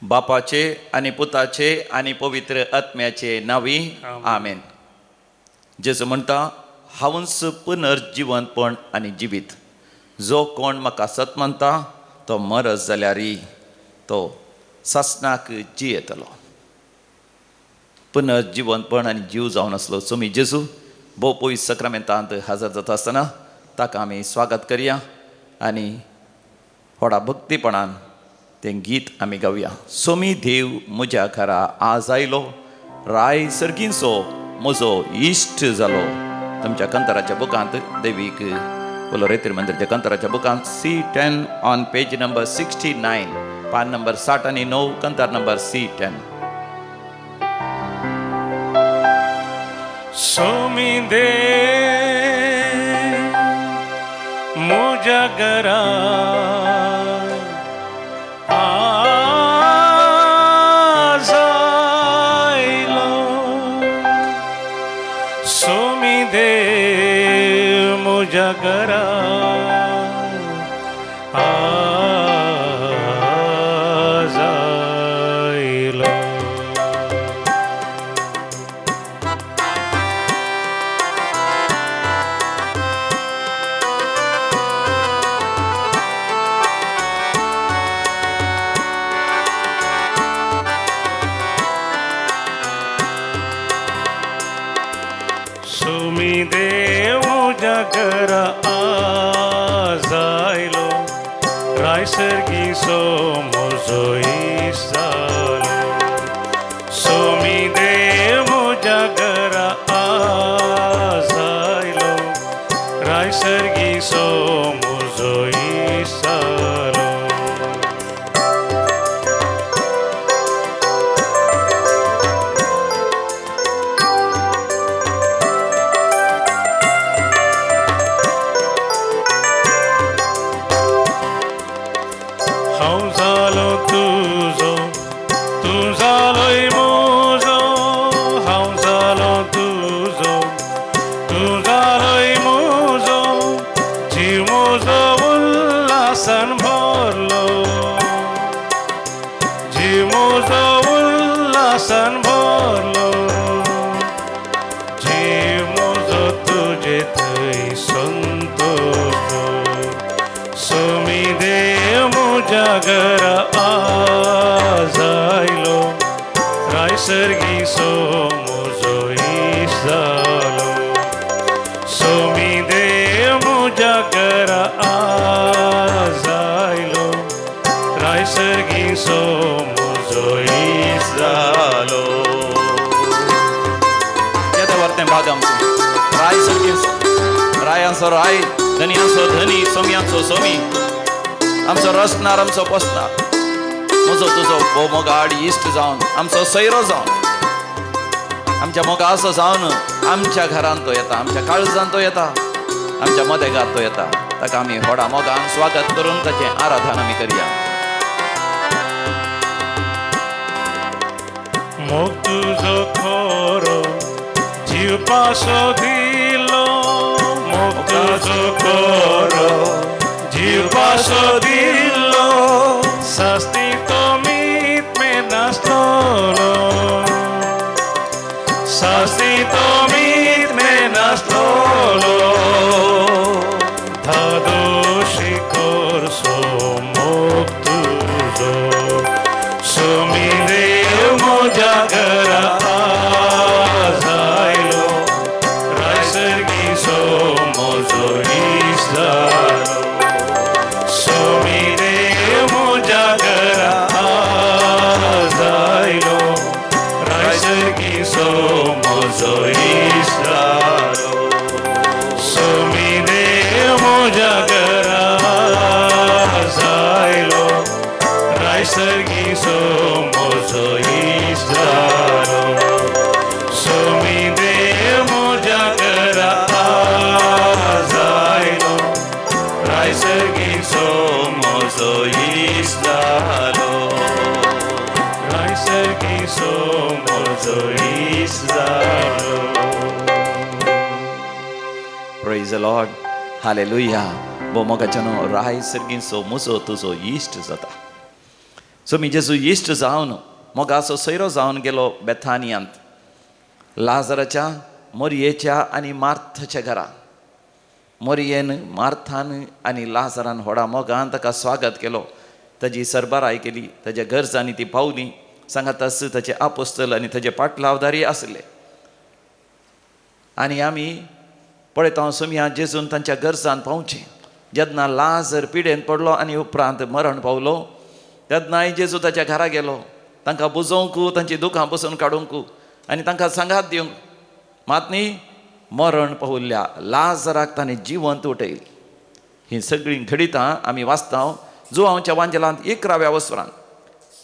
बापाचे आणि पुताचे आणि पवित्र आत्म्याचे नावी आमेन. जेजू म्हणटा, हांवूच पुनर्जिवंतपण आनी जिवीत. जो कोण म्हाका सत म्हणटा तो मरत जाल्यारय तो सासणाक जियेतलो. पुनर्जिवंतपण आनी जीव जावन आसलो सोमी जेजू भोव पयस सक्रामेंतांत हजर जाता आसतना ताका आमी स्वागत करया आनी व्हडा भक्तीपणान तें गीत आमी गावया. सोमी देव म्हज्या घरा आज आयलो, राय सर्गींचो म्हजो इश्ट जालो. तुमच्या कंतराच्या बुकांत दैवीक रेतीर मंदिराच्या कंतराच्या बुकांत C10 ऑन पेज नंबर 69, पान नंबर 69, कंतार नंबर C10. सोमी दे म्हज्या घरा आज आयलो. सोमी दे म्हज्या घरा आज आयलो. सोमी देव म्हज्या घरा आज आयलो, राय सर्गीचो म्हजो इश्ट जालो. सोमी देव म्हज्या घरा आज आयलो, राय सर्गीचो म्हजो इश्ट जालो. हांव जालो तुजो, तूं जालोय म्हजो. हांव जालो तुजो, तूं जालोय म्हजो. जीव म्हजो उल्हासान भरलो, जीव म्हजो उल्हासान भरलो. जीव म्हजो तुजे थंय संतोषलो. सोमी देव म्हज्या घरा आज आयलो, राय सर्गीचो म्हजो इश्ट जालो. सोमी देव म्हज्या घरा आज आयलो, राय सर्गीचो म्हजो इश्ट जालो. येता वर्तें भाग आमचो राय सर्गींचो, रायांचो राय, धनयांचो धनी, सोमयांचो सोमी, आमचो रचणार, आमचो पोसणार, म्हजो तुजो भोव मोगाड इश्ट जावन, आमचो सैरो जावन, आमच्या मोगाचो जावन आमच्या घरांत तो येता, आमच्या काळजांत तो येता, आमच्या मदेगात तो येता. ताका आमी व्हडा मोगान स्वागत करून ताचें आराधन आमी करया. मोग तुजो खरो जीव पासो दिलो. मोग तुजो खरो जीव पासो दिलो. सास्ती तो मीत में नासलोलो, सास्ती तो मीत में नासलोलो. धादोशी करसो मोग तुजो. सोमी देव म्हज्या घरा आज आयलो, राय सर्गीचो म्हजो इश्ट जालो. सोमी देव म्हज्या घरा आज आयलो, राय सर्गीचो म्हजो इश्ट जालो. सोमी देव म्हज्या घरा आज आयलो, राय सर्गीचो म्हजो इश्ट जालो. सोमी देव म्हज्या घरा आज आयलो, राय सर्गीचो म्हजो इश्ट जालो. राय सर्गीचो म्हजो इश्ट जालो. Praise the Lord. Hallelujah. भोव मोगाच्यानो राय सर्गींचो म्हजो तुजो इश्ट जाता. सो मी जेजू इश्ट जावन मोगाचो सोयरो जावन गेलो बेथानियांत लाजराच्या मोरयेच्या आनी मार्थाच्या घरा. मोरयेन मार्थान आनी लाजरान व्हडा मोगान ताका स्वागत केलो. ताजी सरबराय केली, ताज्या गरजांनी ती पावली. सांगातास ताचे आपोस्तल आनी ताजे पाटलावदारी आसले. आनी आमी पळयता सोमिया जेजून तांच्या गरजान पावचें. जेन्ना लाजर पिडेन पडलो आनी उपरांत मरण पावलो तेन्नाय जेजू ताच्या घरा गेलो, तांकां बुजोवंकू, तांची दुखां बसून काडूंकू आनी तांकां सांगात दिवंक. मात न्ही मरण पावल्ल्या लाजराक ताणें जिवंत उठयली. ही सगळीं घडितां आमी वाचता जुवांवच्या वांजेलांत 11व्या वस्वरांत.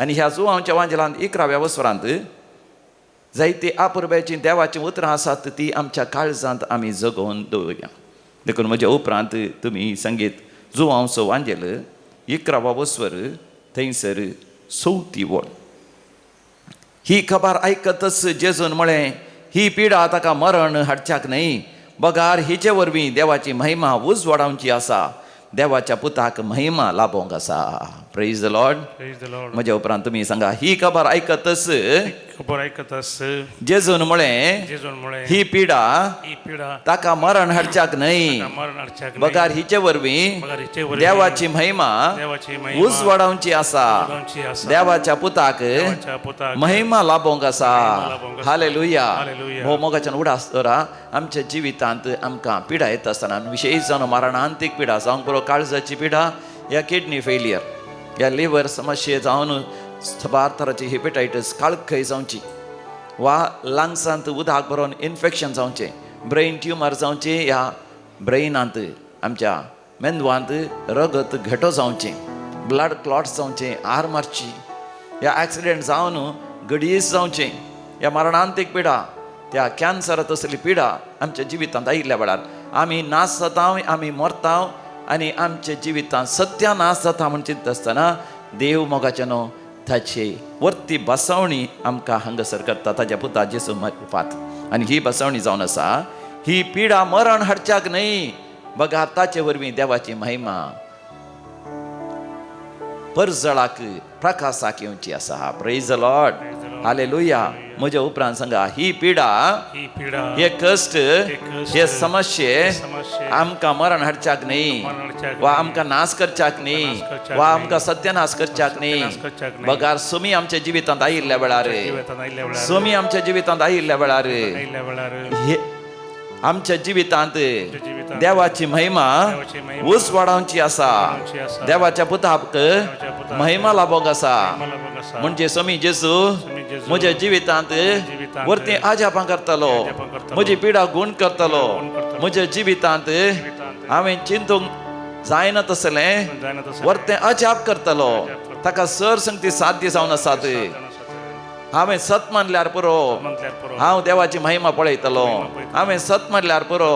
आनी ह्या जुवांवच्या वांजेलांत 11व्या वस्वरांत जायती आपुरब्याची देवाची उतरां आसात ती आमच्या काळजांत आमी जगोवन दवरया. देखून म्हज्या उपरांत तुमी संगीत जुवांवचो वांजेल 11वा वस्वर थंयसर 4थी वळ. ही खबर आयकतच जेजून म्हळें, ही पिडा ताका मरण हाडच्याक न्हय, बगार हिचे वरवीं देवाची महिमा उजवाडावची आसा, देवाच्या पुताक महिमा लाभोंक आसा. Praise the Lord. Praise the Lord. म्हज्या उपरांत तुमी सांगा, ही खबर आयकतच खबर ऐकतास जेजून म्हळें, जेजूमुळे ही पिडा ही पिढा ताका मरण हाडच्याक न्हय, मरण हाडच्याक बगार हिचे वरवीं बगार हिचे वरवीं देवाची महिमा देवाची महिमा उजवाडावची आसा, उजवाडावची आसा. देवाच्या पुताक देवाच्या पुताक महिमा लाभोंक आसा. लाभोंक आसा. हालेलुया. हालेलुया. हो मोगाच्यान उडास तोरा आमच्या जिवितांत आमकां पिडा येता आसतना विशेश जावन मरणांतीक पिडा जावंक पुरो काळजाची पिडा, या किडनी फेलियर, या लिव्हर समस्ये जावन थबार तराची हेपेटायटीस काळखय जावची, वा लंग्सांत उदक भरोवन इन्फेक्शन जावचें, ब्रेन ट्युमर जावचें, या ब्रेनांत आमच्या मेंदवांत रगत घटो जावचें, ब्लड क्लॉट्स जावचें, आर मारची, या ॲक्सिडेंट जावन गडीस जावचें, या मरणांतीक पिडा, त्या कॅन्सरांत असली पिडा आमच्या जिवितांत आयिल्ल्या वेळार आमी नाश जाता, आमी मरता आनी आमच्या जिवितांत सत्यानाश जाता म्हण चिंतता आसतना देव मोगाचे न्हू ताचे वर्ती बसवणी आमकां हांगासर करता ताज्या पुता जेसू रुपांत. आनी ही बसवणी जावन आसा, ही पिडा मरण हाडच्याक न्हय, बगा ताचे वरवीं देवाची महिमा परजळाक प्रकाशाक येवची आसा. Praise the Lord. हालेलुया. म्हज्या उपरांत सांगा, ही पिडा, ही पिढा हे कश्ट, कश्ट, हे समस्ये समस्ये आमकां मरण हाडच्याक न्हय, मरण हाडच्याक वा न्हय, आमकां नाश करच्याक न्हय, नाश करच्याक वा न्हय, आमकां सत्यानाश करच्याक न्हय, सत्यानाश करच्याक न्हय. बगार सुमी आमच्या जिवितांत आयिल्ल्या वेळार, जिवितांत आयिल्ल्या वेळार सुमी आमच्या जिवितांत आयिल्ल्या वेळार आयिल्ल्या वेळार हे आमच्या जिवितांत जिवितांत देवाची महिमा देवाची महिमा उजवाडावची आसा, उजवाडावची आसा. देवाच्या पुताक देवाच्या पुताक महिमा लाभोंक आसा. मला बघ असा. म्हणजे समी जेजू समी जेजू म्हज्या जिवितांत जिवितांत वरती आजापां करतलो, आजापां करतलो. म्हजी पिडा गूण करतलो, गूण करतलो. म्हज्या जिवितांत जिवितांत हांवें चिंतूंक जायना तसलें जायना तसलें वरतें अजाप करतलो. करतलो. ताका सर संगती साध्य जावन आसात. हांवें सत मानल्यार पुरो, म्हटल्यार पुरो हांव देवाची महिमा पळयतलो. हांवें सत म्हणल्यार पुरो,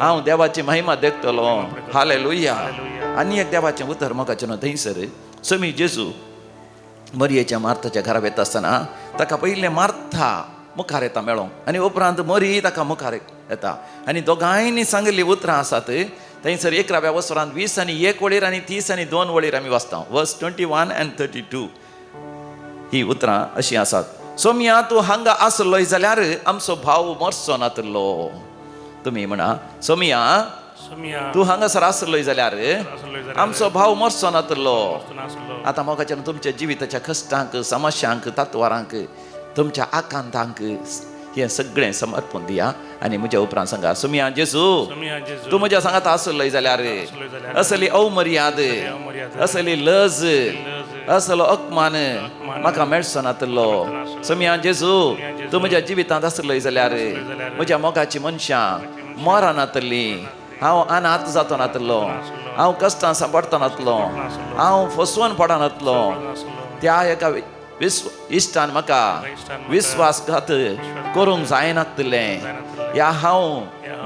हांव देवाची महिमा देखतलो. हालेलुया. आनी एक देवाचें उतर मोगाचें न्हू थंयसर समी जेजू मरयेच्या मार्थाच्या घरा वता आसतना ताका पयलें मार्था मुखार येता मेळोंक आनी उपरांत मरी ताका मुखार येता. आनी दोगांयनी सांगिल्लीं उतरां आसात थंयसर 11व्या वस्वरांत 20 आनी 1 वळीर आनी 30 आनी 2 वळीर आमी वाचता. वर्स 21 and 32 ही उतरां अशीं आसात. सोम्या तूं हांगा आसलोय जाल्यार आमचो भाव मरचो नातलो. तुमी म्हणा, सोम्या सुमिया तूं हांगासर आसलोय जाल्यार आसलोय जाल्यार आमचो भाव मरचो नातलो. नासलो. आतां मोगाच्यान तुमच्या जिविताच्या कश्टांक, समस्यांक, तत्वारांक, तुमच्या आकांतांक हें सगळें समर्पण दिया. आनी म्हज्या उपरांत सांगा, सोम्या जेजू सुमिया जेजू तूं म्हज्या सांगात आसलोय जाल्यार आसलोय जाल्यार असली अवमर्याद, अवमर्याद, असली लज, लज, असलो अपमान म्हाका मेळचो नातलो. सोम्या जेजू तूं म्हज्या जिवितांत आसलोय जाल्यार म्हज्या मोगाची मनशां मरनातलीं, हांव अनाथ जातो नातलो, हांव कश्टां सांपडतो नातलो, हांव फसवून पडनातलो. त्या एका इश्टान म्हाका विश्वासघात करूंक जायनातलें. ह्या हांव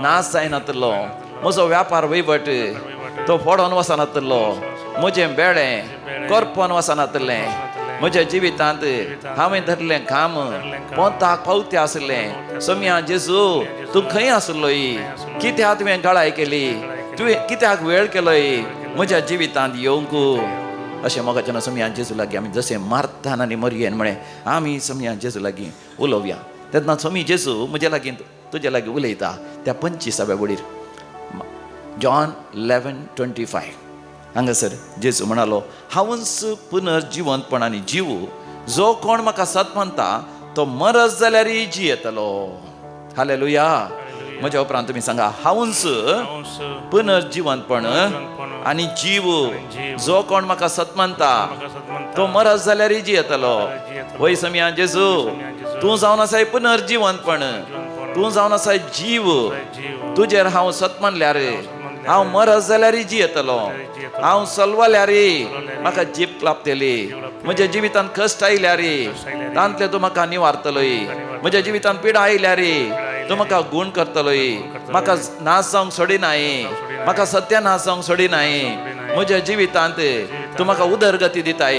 नाश जायनातलो. म्हजो व्यापार वैवट तो फोडोन वचनातलो. म्हजें बेळें करपोन वचनातलें. म्हज्या जिवितांत हांवें धरलें काम पोंताक पावतें आसलें. सोम्या जेजू तूं खंय आसलोय? कित्याक तुवें गळाय केली? तुवें कित्याक वेळ केलोय? म्हज्या जिवितांत येवंक अशें मोगाच्यान समया जेजू लागीं आमी जशें मार्थान आनी मरियेन म्हळें आमी समया जेजू लागीं उलोवया. तेन्ना समी जेजू म्हजे लागीं तुजे लागीं उलयता त्या 25व्या वडीर जॉन 11:25 हांगासर जेजू म्हणालो हांवूच पुनर्जिवंतपणांनी जिवू जो कोण म्हाका सत म्हणटा तो मरस जाल्यारय जियेतलो. हालेलुया. म्हज्या उपरांत तुमी सांगा हांवूच पुनर्जिवंतपण आनी जीव जो कोण म्हाका सत म्हणटा तो मरस जाल्यारय जियेतलो. वय समया जेजू तूं जावन आसाय पुनर्जिवंतपण, तूं जावन आसाय जीव. तुजेर हांव सत म्हणल्यार हांव मरस जाल्यारय जियेतलो, हांव चलवल्यार म्हाका जीप क्लापतली, म्हज्या जिवितांत कश्ट आयल्यार तांतले तूं म्हाका निवारतलोय, म्हज्या जिवितांत पिडा आयल्यार तूं म्हाका गूण करतलोय, म्हाका नाश जावंक सोडिनाय, म्हाका सत्य नाश जावंक सोडिनाय. म्हज्या जिवितांत तूं म्हाका उदरगती दिताय,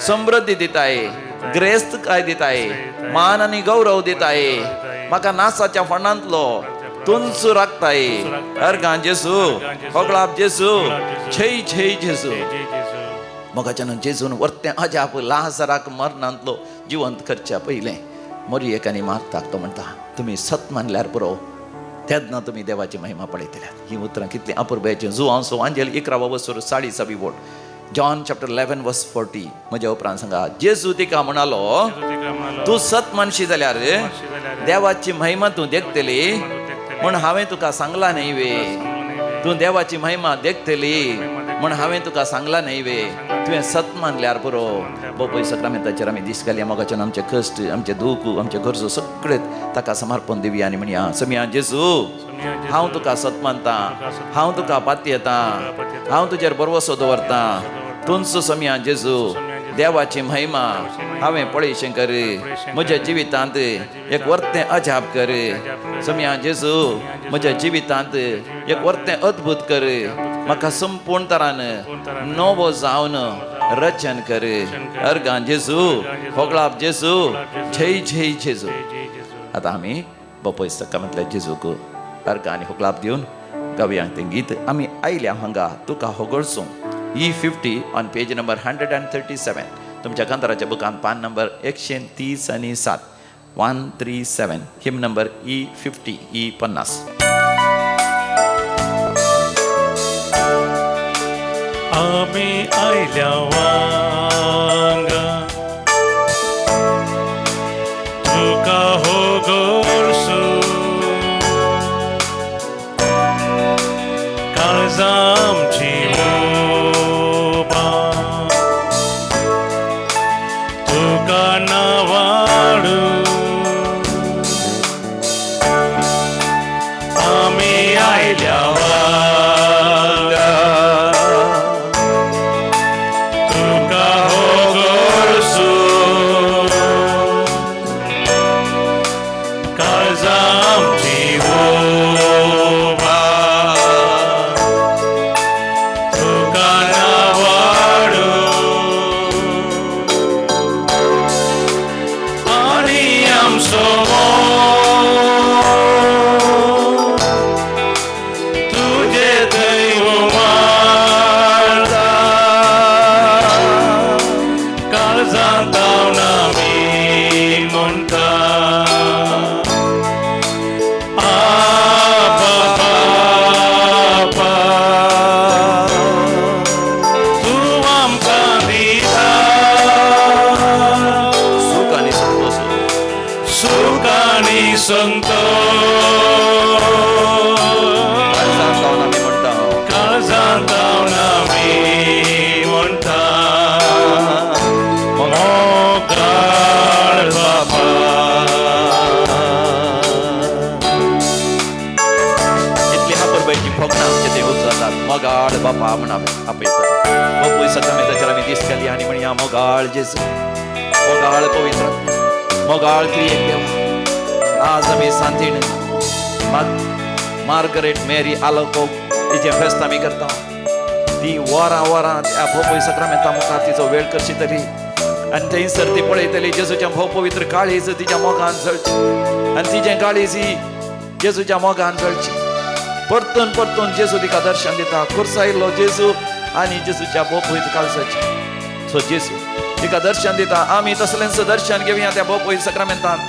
समृद्धी दिताय, ग्रेस्तकाय दिताय, मान आनी गौरव दिताय, म्हाका नासाच्या फंडांतलो तुंच राखताय. अर्गां जेजू, होगळाप जेजू, छय छय जेजू. मोगाच्यान जेजून वर्तें अजाप लाजाराक मरणांतलो जिवंत करच्या पयलें मरियेक आनी मार्थाक तो म्हणटा तुमी सत मानल्यार पुरो तेन्ना तुमी देवाची महिमा पळयतल्यात. ही उतरां कितलीं अपुर्बाचीं. जुआंसो आंजेल 11 वर्सर 40 बोट जॉन चॅप्टर 11:40. म्हज्या उपरांत सांगा जेजू तिका म्हणालो तूं सत मानशी जाल्यार देवाची महिमा तूं देखतली म्हण हांवें तुका सांगला न्हय वे. तूं देवाची महिमा देखतली म्हण हांवें तुका सांगला न्हय वे. तुवें सत मानल्यार पुरो. पळय सक्रामेंताचेर आमी दीस घालया. मोगाच्यान आमचे कश्ट, आमचे दूख, आमचे गरजो सगळे ताका समर्पण दिवया आनी म्हणया समया जेजू हांव तुका सत मानता, हांव तुका पाती येता, हांव तुजेर भरवसो दवरता. तुंच समया जेजू देवाची महिमा हांवें पळयशें कर, म्हज्या जिवितांत एक वर्तें अजाप कर. समया जेजू म्हज्या जिवितांत एक वर्तें अद्भुत कर, म्हाका संपूर्ण तरान नवो जावन रचन कर. अर्गां जेजू, होगळाप जेजू, जय जय जेजू. आतां आमी बापोय सकारांतल्या जेजूक अर्गां आनी होगळाप दिवन गावया तें गीत. आमी आयल्या हांगा तुका होगळचो E50 ऑन पेज नंबर 137. तुमच्या कांताराच्या बुकान पान नंबर 137 137 हिम नंबर E50 E50. आमी आयल्या वांगा तुका होगोळसो काळजां आमची तुका नावाडू आमी आयल्या वांगा तुका होगोळसो काळजां आमची तुका नावाडू आनी आमचो तुजे दैव मारता काळजांत तावन आमी म्हणटा आबा बापा तूं आमकां दिता सुख आनी संतोष. सुख आनी संतोष. काळजांत लावन आमी म्हणटा काळजांत तावन आमी म्हणटा मोगाळ बापा. इतली अपुर्बाचीं फकणां आमचे ते उजळटात. मोगाळ बापा म्हण आपयतात. बापूय सकारांताचेर आमी दीस घालया आनी म्हणया मोगाळ जेजू, मोगाळ पवित्र, मोगाळ त्रिएक देवा. आज आमी सांतीन मार्गरेट मेरी आलोको तिचें फेस्त आमी करता. ती वरां त्या भोवपय सकारांता मुखार तिचो वेळ करशितली आनी थंयसर ती पळयतली जेजूच्या भोव पवित्र काळीज तिच्या मोगान जळची आनी तिचें काळीज ही जेजूच्या मोगान जळची. परतून परतून जेजू तिका दर्शन दिता. खुर्सायिल्लो जेजू आनी जेजूच्या भोव पवित्र काळजाची सो जेसू तिका दर्शन दिता आमी तसलेंच दर्शन घेवया त्या बोपोई सक्रामेंतान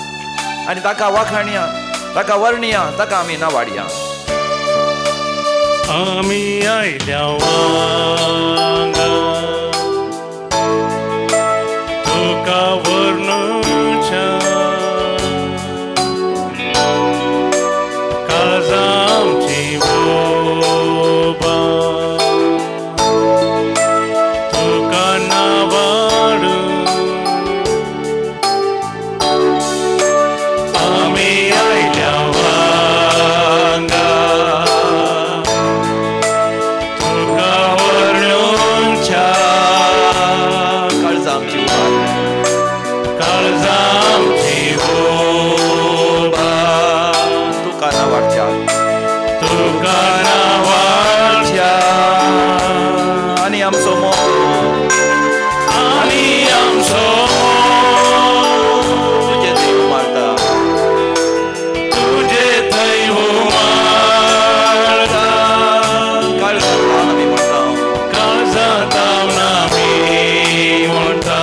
आनी ताका वाखाणया ताका वर्णया ताका आमी नावाडया आमी आयल्या वांगा तुका वर्णुच्या काळजा आमची वोबा तुका नावाडू आमी आयल्या वांगा तुका वर्णुच्या काळजा आमची उबार काळजा आमची वोबा तुका नावाडच्या तुका नावाडच्या आनी आमचो मोग आनी आमचो तुजे देव मारता तुजे थंय उमाळटा काळजा आमी म्हणटा काळजांत आमी म्हणटा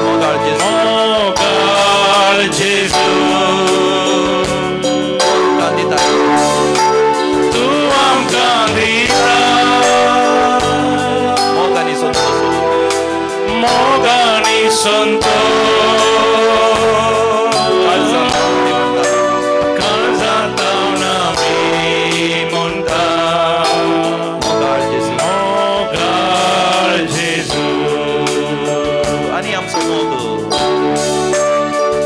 मोगाळ जेसू मोगाळ जेजू तुका दिता तूं आमकां दिता मोग आनी संतोष मोग आनी संतोष काळजा आमी म्हणटा काळजांत आमी म्हणटा मोगाळ जेसू मोगाळ जेजू आनी आमचो मोग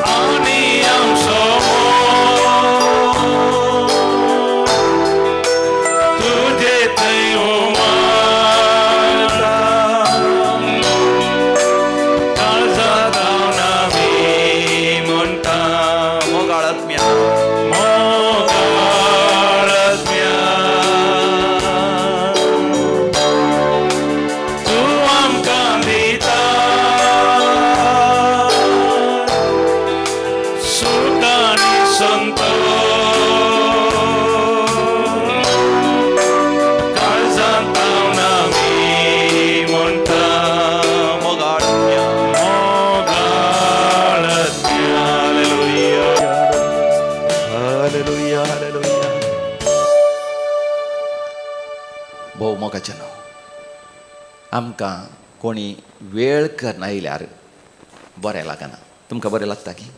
आनी आमचो मोग तुजे थंय उमाळटा काळजांत आमी म्हणटा मोगाळ आत्म्या मोगाळ आत्म्या तूं आमकां दिता सुख आनी संतोष काळजांत आमी म्हणटा मोगाळ आत्म्या मोगाळ आत्म्या हालेलुया हालेलुया भोव मोगाचें नांव आमकां कोणी वेळ करना येयल्यार बरें लागना तुमकां बरें लागता की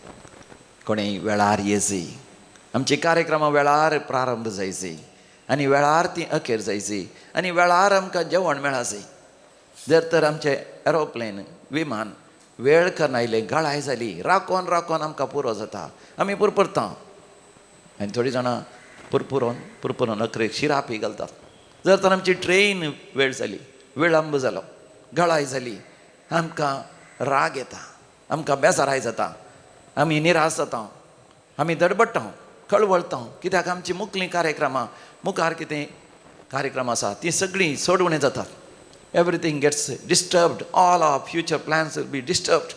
कोणें वेळार येयची आमची कार्यक्रमां वेळार प्रारंभ जायची आनी वेळार ती अखेर जायची आनी वेळार आमकां जेवण मेळाची जर तर आमचें एरोप्लेन विमान वेळ करना आयलें गळाय जाली राकोन राकोन आमकां पुरो जाता आमी पुरपुरता आनी थोडीं जाणां पुरपुरोन अकरेक शिराप ही घालतात जर तर आमची ट्रेन वेळ जाली विळंब जालो गळाय जाली आमकां राग येता आमकां बेजाराय जाता आमी निराश जाता आमी धडबडटा कळवळटा कित्याक आमची मुखलीं कार्यक्रमां मुखार कितें कार्यक्रम आसा तीं सगळीं सोडवणें जातात everything gets disturbed all our future plans will be disturbed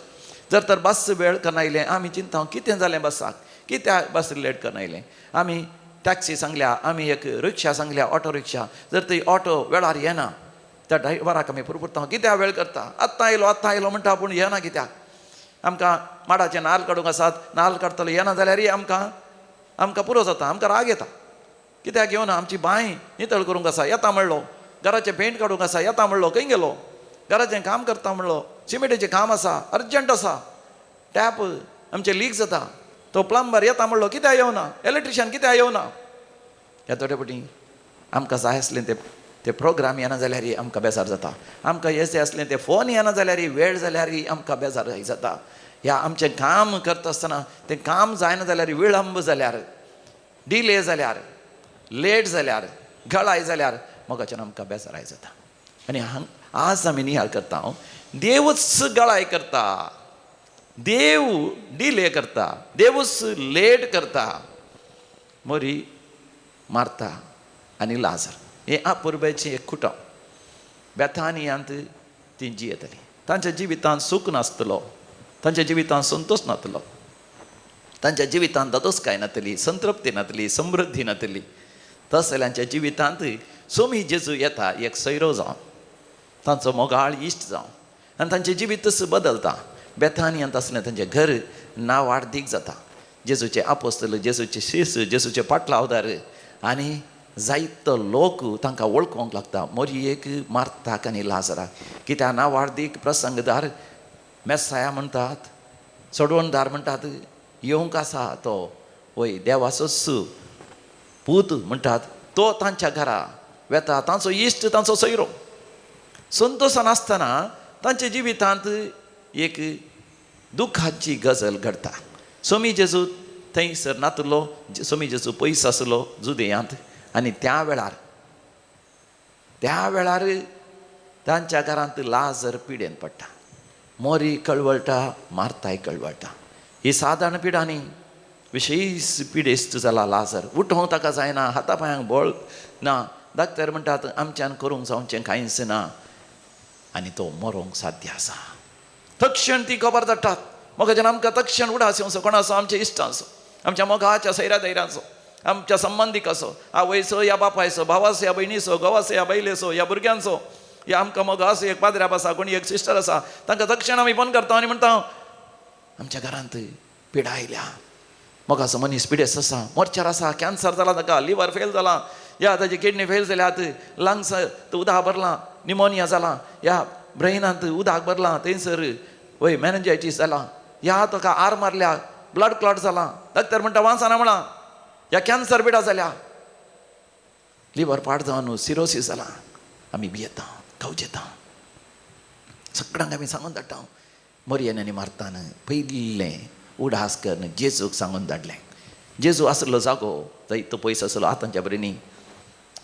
जर तर बस वेळ करना आयलें आमी चिंता कितें जालें बसाक कित्याक बस लेट करना आयलें आमी टॅक्सी सांगल्या आमी एक रिक्षा सांगल्या ऑटो रिक्षा जर ती ऑटो वेळार येना त्या ड्रायव्हराक आमी पुरपुरता कित्याक वेळ करता आत्तां आयलो म्हणटा पूण येना कित्याक आमकां माडाचे नाल्ल काडूंक आसात नाल्ल काडटलो येना जाल्यारय आमकां पुरो जाता आमकां राग येता कित्याक येवना आमची बांय नितळ करूंक आसा येता म्हणलो घराचें पेंट काडूंक आसा येता म्हणलो खंय गेलो घराचें काम करता म्हणलो सिमेंटाचें काम आसा अर्जंट आसा टॅप आमचें लीक जाता तो प्लंबर येता म्हणलो कित्याक येवना इलेक्ट्रिशियन कित्याक येवना ह्या थोडे फावटी आमकां जाय आसलें ते प्रोग्राम येना जाल्यारय आमकां बेजार जाता आमकां येसलें आसलें ते फोन येना जाल्यारय वेळ जाल्यारय आमकां बेजार जाता ह्या आमचें काम करता आसतना तें काम जायना जाल्यार विळंब जाल्यार डिले जाल्यार लेट जाल्यार गळाय जाल्यार मोगाच्यान आमकां बेजाराय जाता आनी आज आमी नियाळ करता देवच गळाय करता देव डिले करता देवच लेट करता मोरी मार्ता आनी लाजर हे आपुरबायचें एक कुटुंब बेथानियांत ती जियेतली तांच्या जिवितांत सूख नासतलो तांच्या जिवितांत संतोष नासतलो तांच्या जिवितांत दोतोसकाय नासतली संतृप्ती नासतली समृद्धी नासतली तस जाल्यार तांच्या जिवितांत सोमी जेजू येता एक सैरो जावन तांचो मोगाळ इश्ट जावं आनी तांचें जिवीत तसं बदलता. बेथानियांत असलें तांचें घर नांव वाडदीक जाता. जेजूचे आपोस्तल, जेजूचे शिश्य, जेजूचे पाटलावदार आनी जायतो लोक तांकां वळखूंक लागता. मोरयेक, मार्ताक आनी लाजराक. कित्याक नांव वाडदीक प्रसंगदार मेस्साया म्हणटात, सोडवणदार म्हणटात, येवंक आसा तो, वय देवाचो पूत म्हणटात, तो तांच्या घरा वेता. तांचो इश्ट, तांचो सोयरो. संतोशान आसतना तांच्या जिवितांत एक दुखाची गजल घडटा. सोमी जेजू थंयसर नातलो. सोमी जेजू पयस आसलो जुदेयांत आनी त्या वेळार तांच्या घरांत लाजर पिडेन पडटा. मोरी कळवळटा, मार्ताय कळवळटा. ही सादारण पिडा न्ही, विशेश पिडेस्त जाला लाजर. उठोवंक ताका जायना, हाता पांयांक बळ ना. डाक्टर म्हणटात आमच्यान करूंक जावचें कांयच ना आनी तो मरोंक साध्य आसा. तक्षण ती खबर धाडटात. मोगाच्यान आमकां तक्षण उडास येवचो, कोणाचो, आमच्या इश्टांचो, आमच्या मोगाच्या सैरा दैराचो, आमच्या संबंदीकाचो, आवयचो या बापायचो, भावाचो या भयणीचो, घोवाचो या बायलेचो, या भुरग्यांचो, या आमकां मोगा आसा, एक पाद्र्याप आसा, कोणी एक सिस्टर आसा, तांकां तक्षण आमी फोन करता आनी म्हणटा आमच्या घरांत पिडा आयल्या. मोगाचो मनीस पिडेस्त आसा, मॉर्चर आसा, कॅन्सर जाला ताका, लिवर फेल जाला, या ताची किडनी फेल जाल्यात, लंग्स उदक भरलां, निमोनिया जाला, या ब्रेनांत उदक भरलां, थंयसर वय मॅनेजायटीस जाला, या ताका आर मारल्या, ब्लड क्लॉट जाला. डॉक्टर म्हणटा वाचना म्हणा, या कॅन्सर पिडा जाल्या, लिवर पाड जावन सिरोसीस जाला. आमी भियेता, खवजेता, सगळ्यांक आमी सांगून धाडटा. मोरयेन आनी मार्तान पयलें उडास करन जेजूक सांगून धाडलें. जेजू आसलो जागो थंय तो पयस आसलो. आतांच्या बरें न्ही,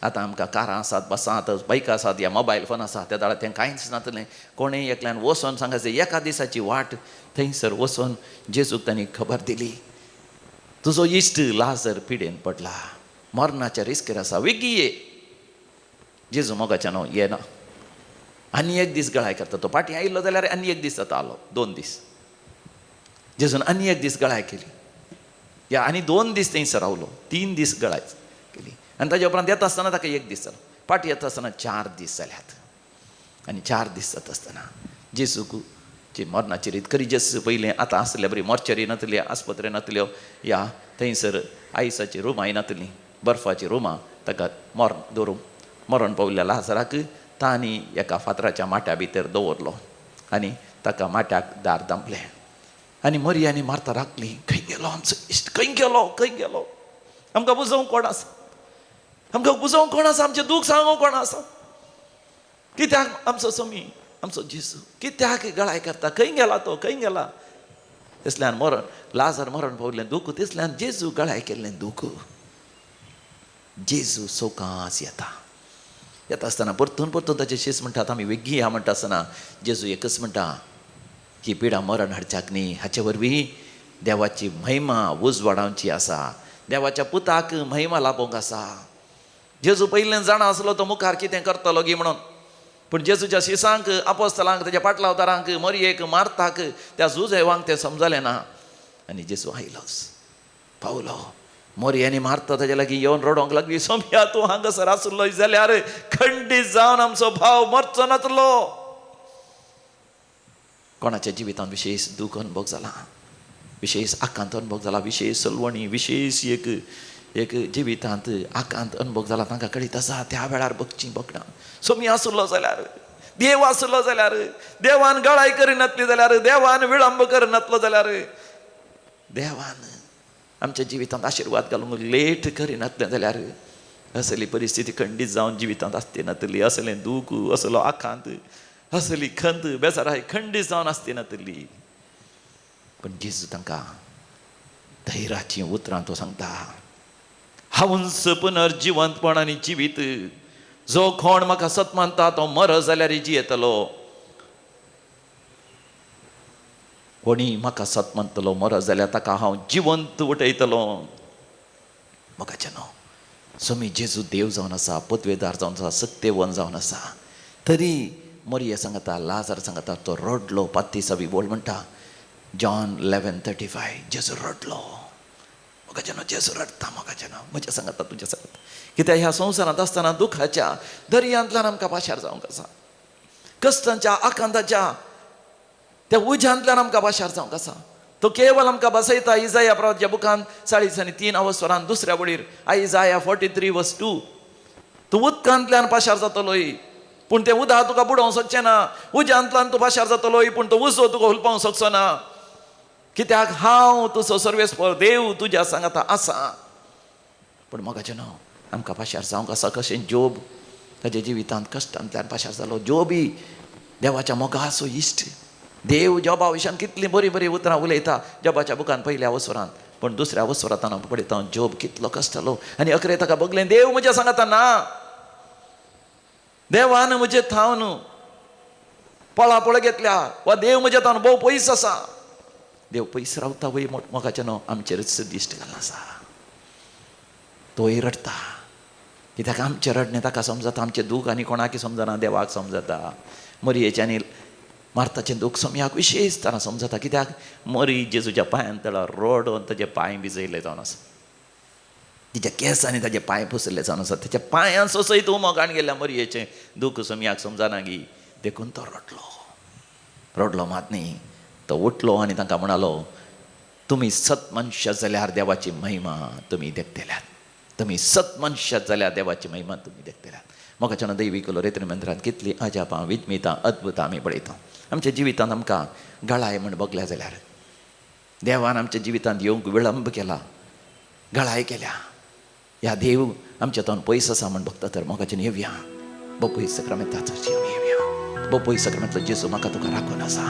आतां आमकां कारां आसात, बसां आसात, बायकां आसात, या मोबायल फोन आसा. त्या दाळा तें कांयच नातलें. कोणेंय एकल्यान वचोन सांगायचें, एका दिसाची वाट थंयसर वचोन जेजूक तांणी खबर दिली, तुजो इश्ट लाजर पिडेन पडला, मरणाच्या रिस्केर आसा, वेगी ये. जेजू मोगाच्यान येना. आनी एक दीस गळाय करता. तो फाटीं आयिल्लो जाल्यार आनी एक दीस जाता आलो, 2 दीस. जेजून आनी एक दीस गळाय केली. या आनी 2 दीस थंयसर रावलो, 3 दीस गळाय केली. आनी ताजे उपरांत येता आसतना ताका 1 दीस जालो. फाटीं येता आसतना 4 दीस जाल्यात. आनी 4 दीस जाता आसतना जेजूक जी मरणाची रीत खरी जेजू पयलें आतां आसले बरी मॉर्चरी नातली, आस्पत्रे नातल्यो, या थंयसर आयसाची रुमां नातलीं, बर्फाची रुमां. ताका मरण पावल्ल्या लाजराक तांणी एका फातराच्या माट्या भितर दवरलो आनी ताका माट्याक दार धांपलें. आनी मोरयानी मार्ता राखली, खंय गेलो आमचो इश्ट, खंय गेलो, आमकां बुजोवंक कोण आसा, आमचें दूख सांगूंक कोण आसा. कित्याक आमचो सोमी, आमचो जेजू कित्याक गळाय करता, खंय गेला तो, खंय गेला. तसल्यान लाजर मरण पावल्लें दूख, तसल्यान जेजू गळाय केल्लें दूख. जेजू सोकास येता आसतना परतून ताचे शिश्य म्हणटात आमी वेगी या म्हणटा आसतना जेजू एकच म्हणटा, ही पिडा मरण हाडच्याक न्ही, हाचे वरवीं देवाची महिमा उजवाडावची आसा, देवाच्या पुताक महिमा लाभोवंक आसा. जेजू पयलें जाणा आसलो तो मुखार कितें करतलो गी म्हणून. पूण जेजूच्या शिसांक, आपोस्तलांक, ताच्या पाटलावतारांक, मोरयेक, मार्ताक, त्या जुजेवांक तें समजलें ना. आनी जेजू आयलोच, पावलो. मोरयानी मार्ता ताच्या लागीं येवन रडोंक लागली, सोम्या तूं हांगासर आसलो जाल्यार खंडीत जावन आमचो भाव मरचो नातलो. कोणाच्या जिवितांत विशेष दूख अनुभव जाला, विशेष आकांत अनुभव जाला, विशेष सलवणी, विशेष एक जिवितांत आकांत अनुभव जाला, तांकां कळीत आसा त्या वेळार बगना. सोमी आसलो जाल्यार, देव आसलो जाल्यार, देवान गळाय करिनातली जाल्यार, देवान विळंब करिनातलो जाल्यार, देवान आमच्या जिवितांत आशिर्वाद घालूंक लेट करिनातलें जाल्यार असली परिस्थिती खंडीत जावन जिवितांत आसती नातली. असलें दूख, असलो आकांत, असली खंत, बेजाराय खंडीत जावन आसती नातली. पण जेजू तांकां धैर्याची उतरां तो सांगता, हांवूच पुनर्जिवंतपण आनी जिवीत, जो कोण म्हाका सत मानता तो मर जाल्यार जियेतलो, कोणी म्हाका सत मानतलो मर जाल्यार ताका हांव जिवंत उठयतलो. मोगाचेनो सोमी जेजू देव जावन आसा, पदवेदार जावन आसा, सत्यवन जावन आसा. तरी मोरये सांगता, लाजर सांगता तो रडलो. 35वी बोल म्हणटा जॉन 11:35 जेजू रडलो. मोगाचेनो जेजू रडता. मोगाचेनो म्हज्या सांगता, तुज्या सांगता, कित्याक ह्या संवसारांत आसतना दुखाच्या दर्यांतल्यान आमकां पाशार जावंक आसा. कश्टांच्या आकांताच्या त्या उज्यांतल्यान आमकां भाशार जावंक आसा. तो केवळ आमकां बसयता इजाया प्रवाच्या बुकान 43 अवस्थरान दुसऱ्या वडीर आयजाया 43:2. तूं उदकांतल्यान पाशार जातलोय पूण तें उदक तुका बुडोवंक शकचें ना. उज्यांतल्यान तूं पाशार जातलोय पूण तो उजो तुका हुलपावंक शकचो ना. कित्याक हांव तुजो सर्वेस्पर देव तुज्या सांगाता आसा. पूण मोगाचें न्हू, आमकां पाशार जावंक आसा. कशें जोब ताच्या जिवितांत कश्टांतल्यान पाशार जालो. जोबी देवाच्या मोगाचो इश्ट. देव जॉबा विशयान कितलीं बरीं बरीं उतरां उलयता जॉबाच्या बुकान पयल्या अवसरांत. पण दुसऱ्या अवसरांत हांव पळयता जोब कितलो कश्टालो आनी अखरे ताका बगलें देव म्हज्या सांगाता ना. देवान म्हजें थाव न्हू पळापळ घेतल्या वा देव म्हज्या थावन भोव पयस आसा. देव पयस रावता वय मोगाचें न्हू, आमचेरच दिश्ट घालना आसा. तोय रडता कित्याक आमचें रडणें ताका समजता. आमचें दूख आनी कोणाकय समजना, देवाक समजता. मरयेचें आनी मार्ताचें दूख सम्याक विशेश तरां समजता. कित्याक मरी जेजूच्या पांयान तळा रोडोन ताजे पांय भिजयले जावन आसा. तिच्या केंसांनी ताजे पांय पुसले जावन आसा. तेच्या पांयां ससयत मोगान गेल्या मरयेचें दूख सम्याक समजना गी. देखून तो रडलो मात न्ही. तो उठलो आनी तांकां म्हणालो, तुमी सत मनशां जाल्यार देवाची महिमा तुमी देखतल्यात. तुमी सत मनशां जाल्यार देवाची महिमा तुमी देखतल्यात. मोगाच्या दैवी कुलो रेत्री मंदिरांत कितलीं अजापां विज्ञितां अद्भुतां आमी पळयता. आमच्या जिवितांत आमकां गळाय म्हण बगल्या जाल्यार देवान आमच्या जिवितांत येवंक विळंब केला, गळाय केल्या. ह्या देव आमच्या तोंड पयस आसा म्हण बगता तर मोगाच्यान येवया. बोपय सक्रामेंताचो जीवन येवया. बोपय सक्रामेंतलो जेजू म्हाका तुका राखून आसा.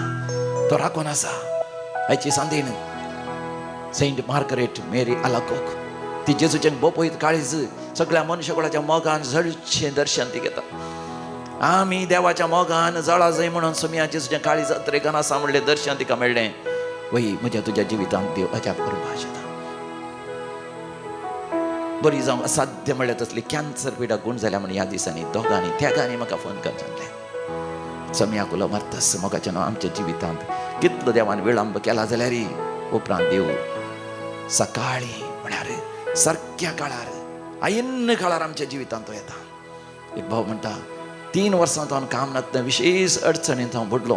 तो राखून आसा. आयची सांदेन सेंट मार्गरेट मेरी आलाकोक ती जेजूचें बोपयत काळीज सगळ्या मनशाकुळाच्या मोगान जळचें दर्शन ती घेता. आमी देवाच्या मोगान जळा जाय म्हणून सुम्या जेजूचें काळीज अत्रेकान आसा म्हणलें दर्शन तिका मेळ्ळें. वही म्हज्या तुज्या जिवितांत देव अजाप करूंक भाशेता. बरी जावंक असाध्य म्हणल्यार तसली कॅन्सर पिडा गूण जाल्या म्हण ह्या दिसांनी दोगांनी त्यागांनी म्हाका फोन कर सांगलें. सम्याक उलो मारतास मोगाचें न्हू. आमच्या जिवितांत कितलो देवान विळंब केला जाल्यार उपरांत देव सकाळी म्हळ्यार सारक्या काळार आयन्न काळार आमच्या जिवितांत तो येता. एक भाव म्हणटा 3 वर्सां तो काम नातना विशेष अडचणींत हांव बुडलो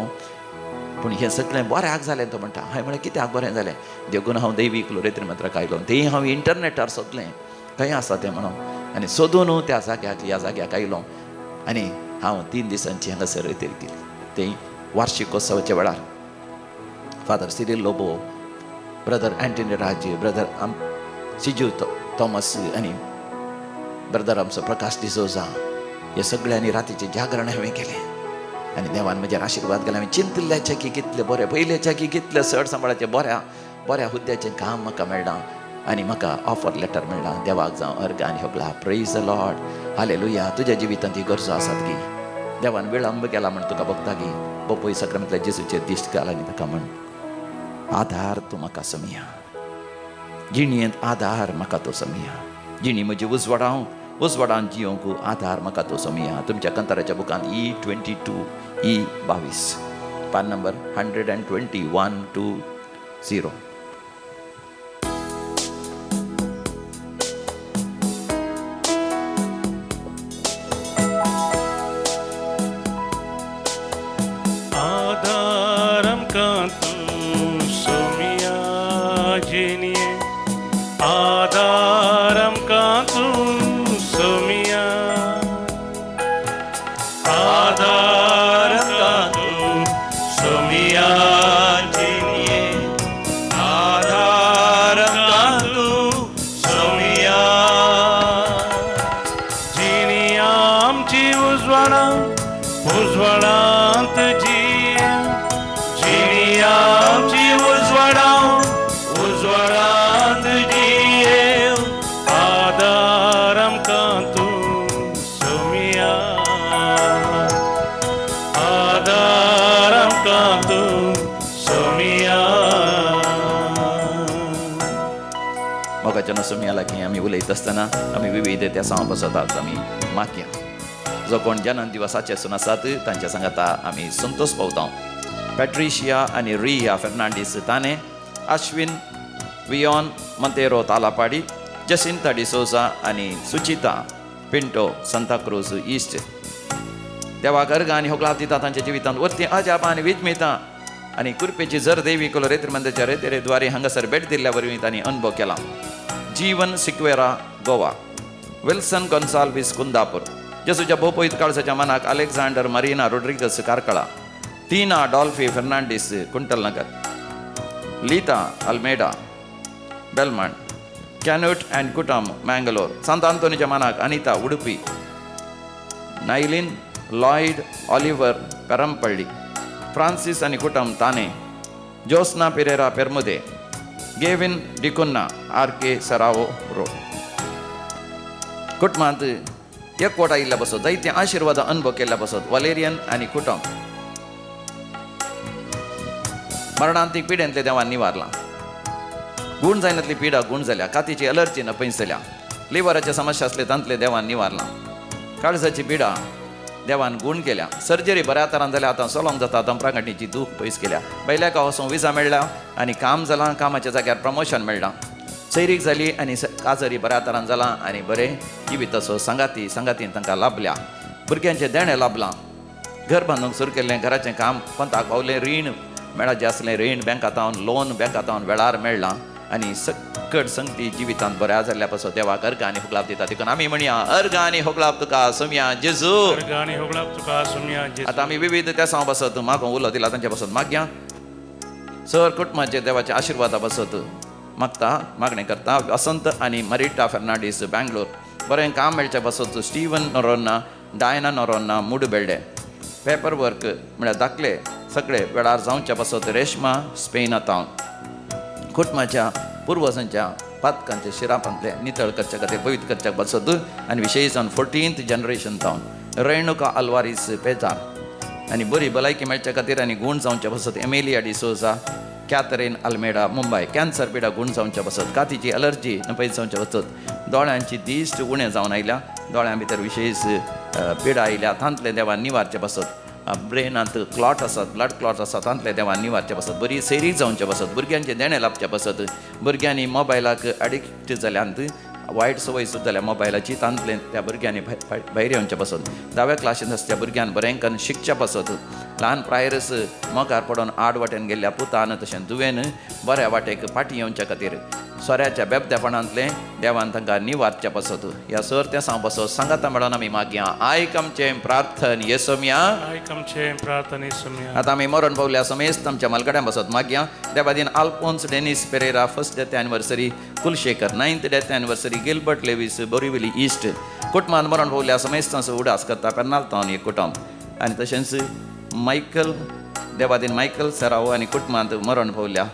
पूण हें सगळें बऱ्याक जालें. तो म्हणटा हांवें म्हळें कित्याक बरें जालें. देखून हांव दैवीक रेत्री मंत्राक आयलो. तें हांव इंटरनेटार सोदलें खंय आसा तें म्हणून आनी सोदून त्या जाग्याक ह्या जाग्याक आयलो आनी हांव 3 दिसांची हांगासर रेतीर केली. तें वार्षिकोत्सवाच्या वेळार father Cyril Lobo, brother Anthony Raj, brother Siju Thomas आनी ब्रदर आमचो प्रकाश डिसोजा हे सगळ्यांनी रातीचें जागरण हांवें केलें आनी देवान म्हजेर आशिर्वाद केला. हांवें चिंतल्याचें की कितलें बरें पयलेचें की कितलें चड सांबाळाचें बऱ्या हुद्द्याचें काम म्हाका मेळ्ळां आनी म्हाका ऑफर लेटर मेळ्ळां. देवाक जावं अर्ग आनी होगला. Praise the Lord. हालेलुया. तुज्या जिवितांत ही गरजो आसात की देवान विळंब केला म्हण तुका बगता की बोपय सक्रामेंतल्या जेजूचेर दिश्ट घाल आनी ताका म्हण आधार तूं म्हाका समिया. जिणयेंत आधार म्हाका तो समिया. जिणी म्हजी उजवाडान जियोंक आधार म्हाका तो समिया. तुमच्या कंताराच्या बुकांत E22 E22 पान नंबर 121-20. आधारम कांतु सोमिया जिनिये आधारम कांतु सोमिया आधारम कांतु सोमिया जिनिये आधारम कांतु सोमिया जिनी आमची उजवाडांत जिये जिनी आमची उजवाडांत जिये आधारम कांतु सोमिया आधारम कांतु सोमिया. मोगाच्या समियाला की आमी उलयत आसतना आमी विविधतेच्या सांग बसतात. आमी मागया जो कोण जन्म दिवसाचे सून आसात तांच्या सांगाता आमी संतोष पावता. पॅट्रिशिया आनी रिया फेर्नांडीस ताने, अश्विन वियोन मंतेरो तालापाडी, जसिंता डिसोजा आनी Suchita Pinto Santa cruise east, देवाक अर्घ आनी होगलाप दिता तांच्या जिवितांत वरती अजाप आनी वीज मेळटा आनी कृपेची जर देवी कोलोरेत्र मंदिराच्या रेतेरे द्वारे हांगासर भेट दिल्ल्या वरवीं तांणी अनुभव केला. Jeevan Sequeira Goa, Wilson Gonsalves Kundapur, जेसूच्या भोवपळीत काळजाच्या मनाक Alexander Marina Rodrigues Karkala, Tina Dolphy Fernandes Kuntalnagar, Lita Almeida Belmand, Canute and कुटम मँगलोर, सांत आंतोनीच्या मनाक Anita Udupi, Nylin Lloyd Oliver Perampalli, Francis आणि कुटुंब ताने, Josna Pereira Permude, Gavin D'Cunha R K सरावो रोड. कुटुंबांत एकवटा इल्ल्या बसत जायते आशीर्वाद अनुभव केल्ल्या बसत वलेरियन आणि कुटुंब मरणांतीक पिड्यांतले देवान निवारला. गुण जायनातली पिडा गुण जाल्या, कातीची अलर्जी न पयस जाल्या, लिव्हराच्या समस्या असले तांतले देवान निवारला. काळजाची पिडा देवान गुण केल्या, सर्जरी बऱ्या तरान जाल्या, आतां सोलोंग जाता, दंपरागणीची दूख पयस केल्या, बैल्याका वचूंक विजा मेळ्ळा आनी काम जालां, कामाच्या जाग्यार प्रमोशन मेळ्ळां, सैरीक जाली आनी काजरी बऱ्या तरान जालां आनी बरें जिवीत असो संगातीन तांकां लाभल्या. भुरग्यांचें देणें लाभलां, घर बांदूंक सुरू केल्लें, घराचें काम पंताक पावलें, रीण मेळाचें असलें रीण बँकांतावन, लोन बँकांतावन वेळार मेळ्ळां आनी सकट संगती जिवितांत बऱ्या जाल्ल्या पासून देवाक अर्घ आनी होगलाप दिता. देखून आमी म्हणया अर्घ आनी होगलाप तुका सुमया जेजू. अर्घ आनी होगलाप तुका सुमया जेजू. आतां आमी विविध त्या बसत म्हाका उलो दिला तांच्या पासून मागया. सर कुटुंबाचे देवाच्या आशिर्वादा बसत मागता, मागणें करता. वसंत आनी मरिटा फर्नांडीस बँगलोर, बरें काम मेळचें बसत. स्टीवन नोरोन्ना, डायना नोरोन्ना मुडबेल्डे, पेपर वर्क म्हळ्यार दाखले सगळे वेळार जावचे बसत. रेश्मा स्पेनातावन कुटुंबाच्या पुर्वजांच्या पातकांचे शिरापांतले नितळ करचे खातीर पवित्र करचे बसत. आनी विशेशान 14th जनरेशन जावन रेणुका आल्वारीस पेजार आनी बरी भलायकी मेळचे खातीर आनी गुण जावचे बसत. Amelia D'Souza, Catherine Almeida Mumbai, cancer पिडा गुण जावचे बसत. कातीची अलर्जी न पयस जावचे बसत. दोळ्यांची दिश्ट उणें जावन आयल्या, दोळ्यां भितर विशेश पिडा आयल्या, तांतले देवान निवारचे बसत. ब्रेनांत क्लॉट आसात, ब्लड क्लॉट आसात, तांतले देवान निवारचे बसत. बरी सैरीक जावचे बसत. भुरग्यांचे देणें लाभचे बसत. भुरग्यांनी मोबायलाक एडिक्ट जाल्यांत, वायट संवय सुद्दां जाल्या मोबायलाची, तांतले त्या भुरग्यांनी भायर येवचे बसत. 10व्या क्लासींत आसच्या भुरग्यान बरें करून शिकचे बसत. ल्हान प्रायरस मोगार पडोवन आड वाटेन गेल्ल्या पुतान तशें दुवेन बऱ्या वाटेक फाटीं येवचे खातीर सोऱ्याच्या बेबदेपणांतले देवान तांकां निवारचे बसत. ह्या सर त्या सांग बसत सांगाता मेळोन आमी मागया आयकमचें प्रार्थन येसोम्या. आयकमचें प्रार्थन येसोम्या. आतां आमी मरण पावल्या समेस्त आमच्या मलगड्यान बसत मागया. देवादीन Alphonse Denis Pereira first death anniversary, Kulshekar 9th death anniversary, Gilbert Lewis Borivali east कुटुंबान मरण पावल्या समेस्त उडास करता. पेर्नाल्तावन एक कुटुंब आनी तशेंच मायकल देवादीन मायकल सराव आनी कुटुंबांत मरण पावल्या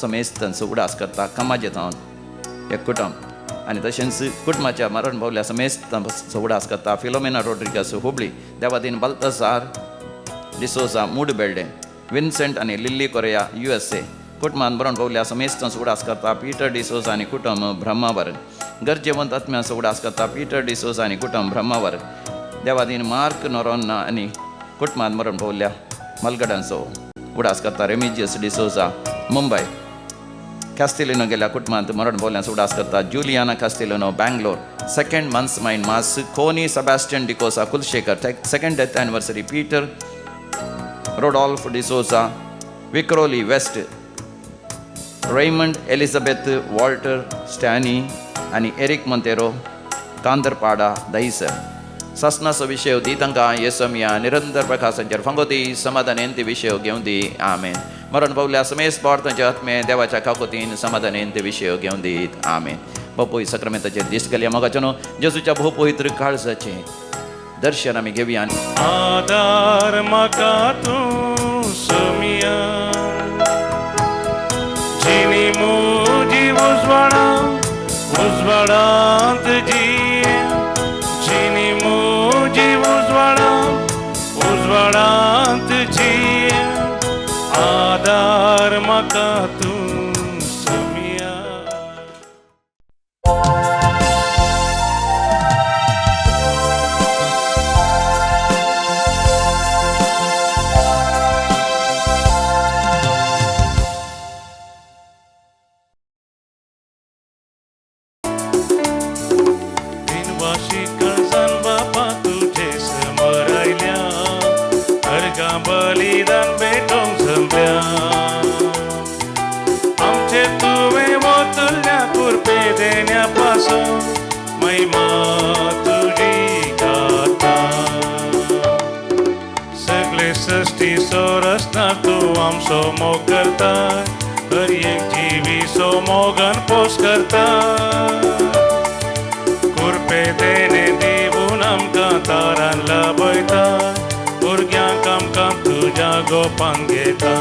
समेस्त उडास करता. कामाजेतावन एक कुटुंब आनी तशेंच कुटुंबाच्या मरण पावल्या समेस्त उडास करता. फिलोमेना रोड्रिगस हुबळी, देवादीन बल्तसार डिसोजा मुडबेल्डे, विन्सेंट आनी लिल्ली कोरिया USA कुटुंबान मरण पावल्या समेस्त उडास करता. पीटर डिसोजा आनी कुटुंब ब्रह्मावर, गरजेवंत आत्म्यास उडास करता. पीटर डिसोजा आनी कुटुंब ब्रह्मावर. देवादीन मार्क नोरोन्ना आनी कुटुंबान मरण पावल्या मलगड्यांचो उडास करता. रेमिजियस डिसोजा मुंबय, कॅस्टिलिनो गेल्या कुटुंबांत मरण पावल्यास उडास करता. Juliana Castelino Bangalore, 2nd months mind mass. Connie Sebastian D'Costa Kulshekar 2nd death anniversary. Peter Rodolph D'Souza Vikhroli west. Raymond Elizabeth Walter Stany आनी एरिक मोंतेरो कांदरपाडा दहिसर. ससनाचो विशय दी तांकां येसोम्या. निरंतर प्रकाशांचेर फंगोती समाधानेन विशय घेवन दी. आमेन. मरण पावल्या समेस्त पार्थांचे आत्मे देवाच्या काकोतीन समाधानेन विशय घेवन दीत. आमेन. भोवपळी सक्रामेंताचेर दिश्ट केल्या मोगाच्यानो जेजूच्या भोवपळीत्र काळजाचें दर्शन आमी घेवया. आदार म्हाका तूं सुमया. जिणी म्हजी उजवाडांत जिये, जिणी म्हजी उजवाडांत जिये. आदार म्हाका तूं सुमया. बिनवाशी काळजान बापा तुझे समोर आयल्या. आमचो मोग करता हर एक जिवीचो मोगान पोस करता कुरपे देणे दिवून आमकां तारान लाभयता भुरग्यांक आमकां तुज्या गोपान घेता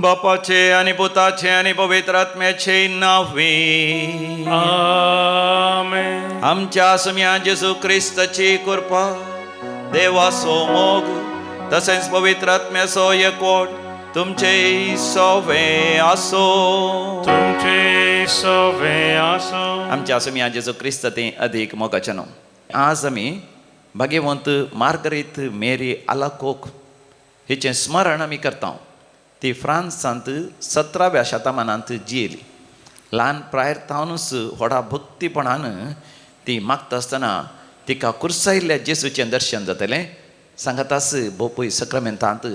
बापाचे आणि पुताचे आणि पवित्र आत्म्याचे नावे आमेन आमच्या सम्या जेजू ख्रिस्ताची कृपा देवाचो मोग तसेच पवित्र आत्म्याचो एकवट तुमचे सवे आसो तुमचे सवे आसो आमच्या सम्या जेजू ख्रिस्त ते अधिक मोगाचे न्हू आज आमी भाग्यवंत मार्गरीत मेरी आलाकोक हिचें स्मरण आमी करता ती फ्रांसांत 17व्या शतमानांत जियेली ल्हान प्रायतावनूच व्हडा भक्तीपणान ती मागता आसतना तिका कुर्सायिल्ल्या जेजूचें दर्शन जातलें सांगातास भोवपय सक्रामेंतांत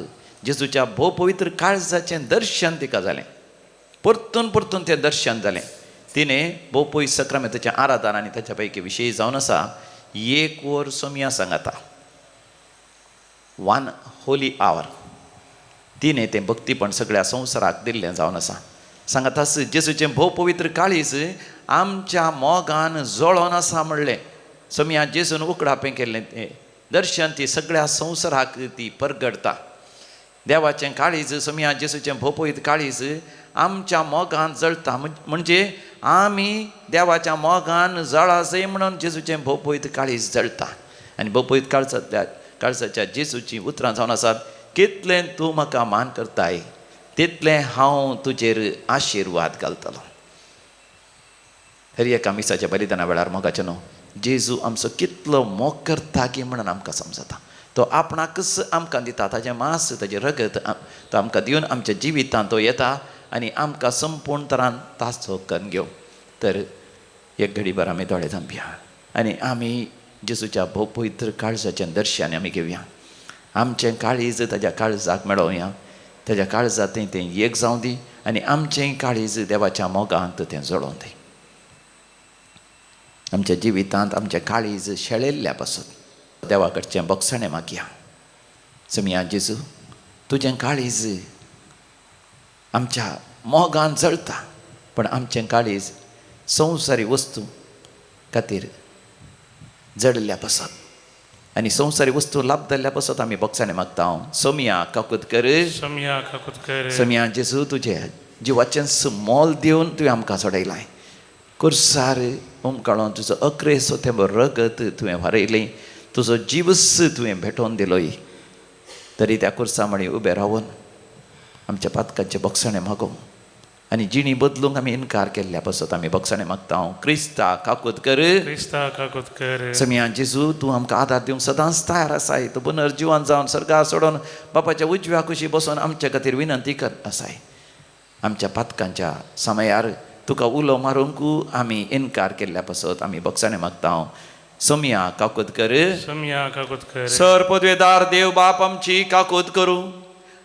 जेजूच्या भोव पवित्र काळजाचें दर्शन तिका जालें परतून परतून तें दर्शन जालें तिणें भोवपय सक्रामेंताचें आराधन आनी ताच्या पैकी विशयी जावन आसा 1 वर सोमिया सांगाता 1 होली आवर तिणें तें भक्तीपण सगळ्या संवसाराक दिल्लें जावन आसा सांगातास जेजूचें भोव पवित्र काळीज आमच्या मोगान जळोन आसा म्हणलें सोमिया जेजून उकडापें केल्लें तें दर्शन ती सगळ्या संवसाराक ती परगडता देवाचें काळीज सोमिया जेजूचें भोव पवित्र काळीज आमच्या मोगान जळटा म्हणजे आमी देवाच्या मोगान जळा जाय म्हणून जेजूचें भोव पवित्र काळीज जळटा आनी भोव पवित्र काळजाच्या जेजूची उतरां जावन आसात कितलें तूं म्हाका मान करताय तितलें हांव तुजेर आशिर्वाद घालतलो हर एका मिसाच्या बलिदाना वेळार मोगाचें न्हू जेजू आमचो कितलो मोग करता की म्हणून आमकां समजता तो आपणाकच आमकां दिता ताजें मांस ताजें रगत तो आमकां दिवन आमच्या जिवितांत तो येता आनी आमकां संपूर्ण तरान ताचो कन घेवं तर एक घडीभर आमी दोळे धांपया आनी आमी जेजूच्या भोव पवित्र काळजाचें दर्शन आमी घेवया आमचें काळीज ताज्या काळजाक मेळोवया ताज्या काळजांत तें एक जावं दी आनी आमचें काळीज देवाच्या मोगांत तें जळोवन दी आमच्या जिवितांत आमचें काळीज शेळिल्ल्या पासून देवा कडचें बक्षणें मागया समिया जेजू तुजें काळीज आमच्या मोगान जळटा पण आमचें काळीज संवसारी वस्तू खातीर जळिल्ल्या पासून आनी संवसारी वस्तू लाभ जाल्ल्या पासून आमी बक्षणें मागता सोमिया काकुतकर सोमिया काकुतकर सोमिया जेजू तुजें जिवाचें मोल दिवन तुवें आमकां सोडयलां कुर्सार उमकाळोन तुजो अक्रेसो तें रगत तुवें व्हरयलें तुजो जिवस तुवें भेटोवन दिलोय तरी त्या कुर्सा मळी उबें रावून आमच्या पातकांचें बक्षणें मागोवं आनी जिणी बदलूंक आमी इन्कार केल्ल्या पासून आमी बक्षणें मागता क्रिस्ता काकुतकर क्रिस्ता काकुतकर समिया जेजू तूं आमकां आदार दिवंक सदांच तयार आसाय तूं पुनर्जिवान जावन सर्गा सोडून बापाच्या उजव्या कुशी बसून आमचे खातीर विनंती करत आसाय आमच्या पातकांच्या समयार तुका उलो मारूंक आमी इन्कार केल्ल्या पासून आमी बक्षणें मागता सोमिया काकुतकर सोमिया काकुतकर सर पदवेदार देव बाप आमची काकूत करूं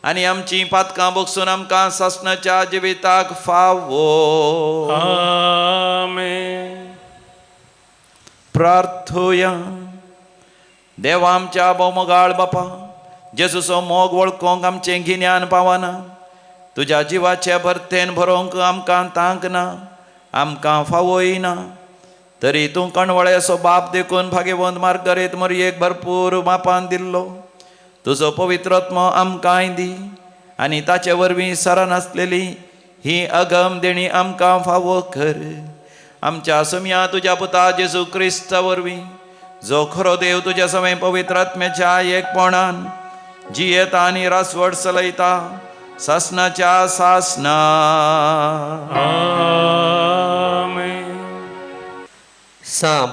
आनी आमची पातकां बगसून आमकां सासणाच्या जिविताक फावो आमेन प्रार्थोया देवा आमच्या भोवमोगाळ बापा जेजूचो मोग वळखोंक आमचें गिन्यान पावना तुज्या जिवाचे भरतेन भरोवंक आमकां तांक ना आमकां फावोय ना तरी तूं कणवळेचो बाप देखून भाग्यवंत मार्गरीत मरयेक भरपूर मापान दिल्लो तुजो पवित्रत्म आमकांय दी आनी ताचे वरवीं सरण आसलेली ही अगम देणी आमकां फावो कर आमच्या समिया तुज्या पुता जेजू क्रिस्ता वरवीं जो खरो देव तुज्या समें पवित्र आत्म्याच्या एकपणान जियेता आनी रासवड चलयता सासणाच्या सासना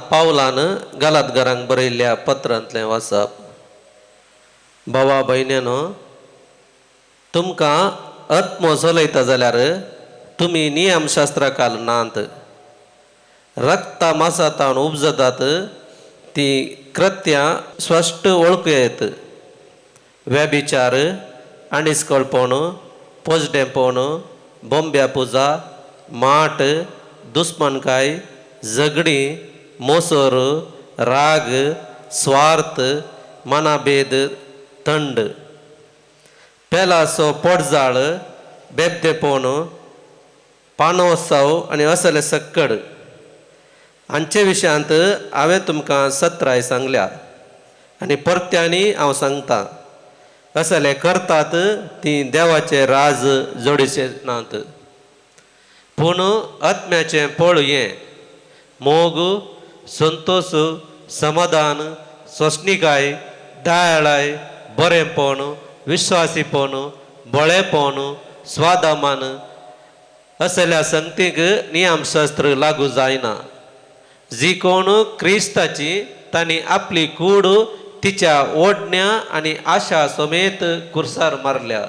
पावलान गलातकारांक बरयल्ल्या पत्रांतलें वाचप भावा भयण्यांनो तुमकां आत्मो चलयता जाल्यार तुमी नियमशास्त्राकाल नात रक्ता मासांतावन उपजतात ती कृत्यां स्पश्ट वळखूं येत व्यभिचार आणिस्कळपण पोजडेपण बोंब्या पुजा माट दुस्मनकाय झगडी मोसोर राग स्वार्थ मनाभेद थंड पेला सो पोटजाळ बेबदेपोन पानोत्सव आनी असले सक्कड हांचे विशयांत हांवें तुमकां सत्राय सांगल्या आनी परत्यांनी हांव सांगतां असले करतात ती देवाचे राज जोडीचे नात पूण आत्म्याचें फळ हें मोग संतोश समाधान सोंसणीकाय दयाळाय बरेंपण विश्वासीपण बळेपण स्वादामान असल्या संगतीक नियमशास्त्र लागू जायना जी कोण क्रिस्ताची तांणी आपली कूड तिच्या ओडण्या आनी आशा समेत कुर्सार मारल्या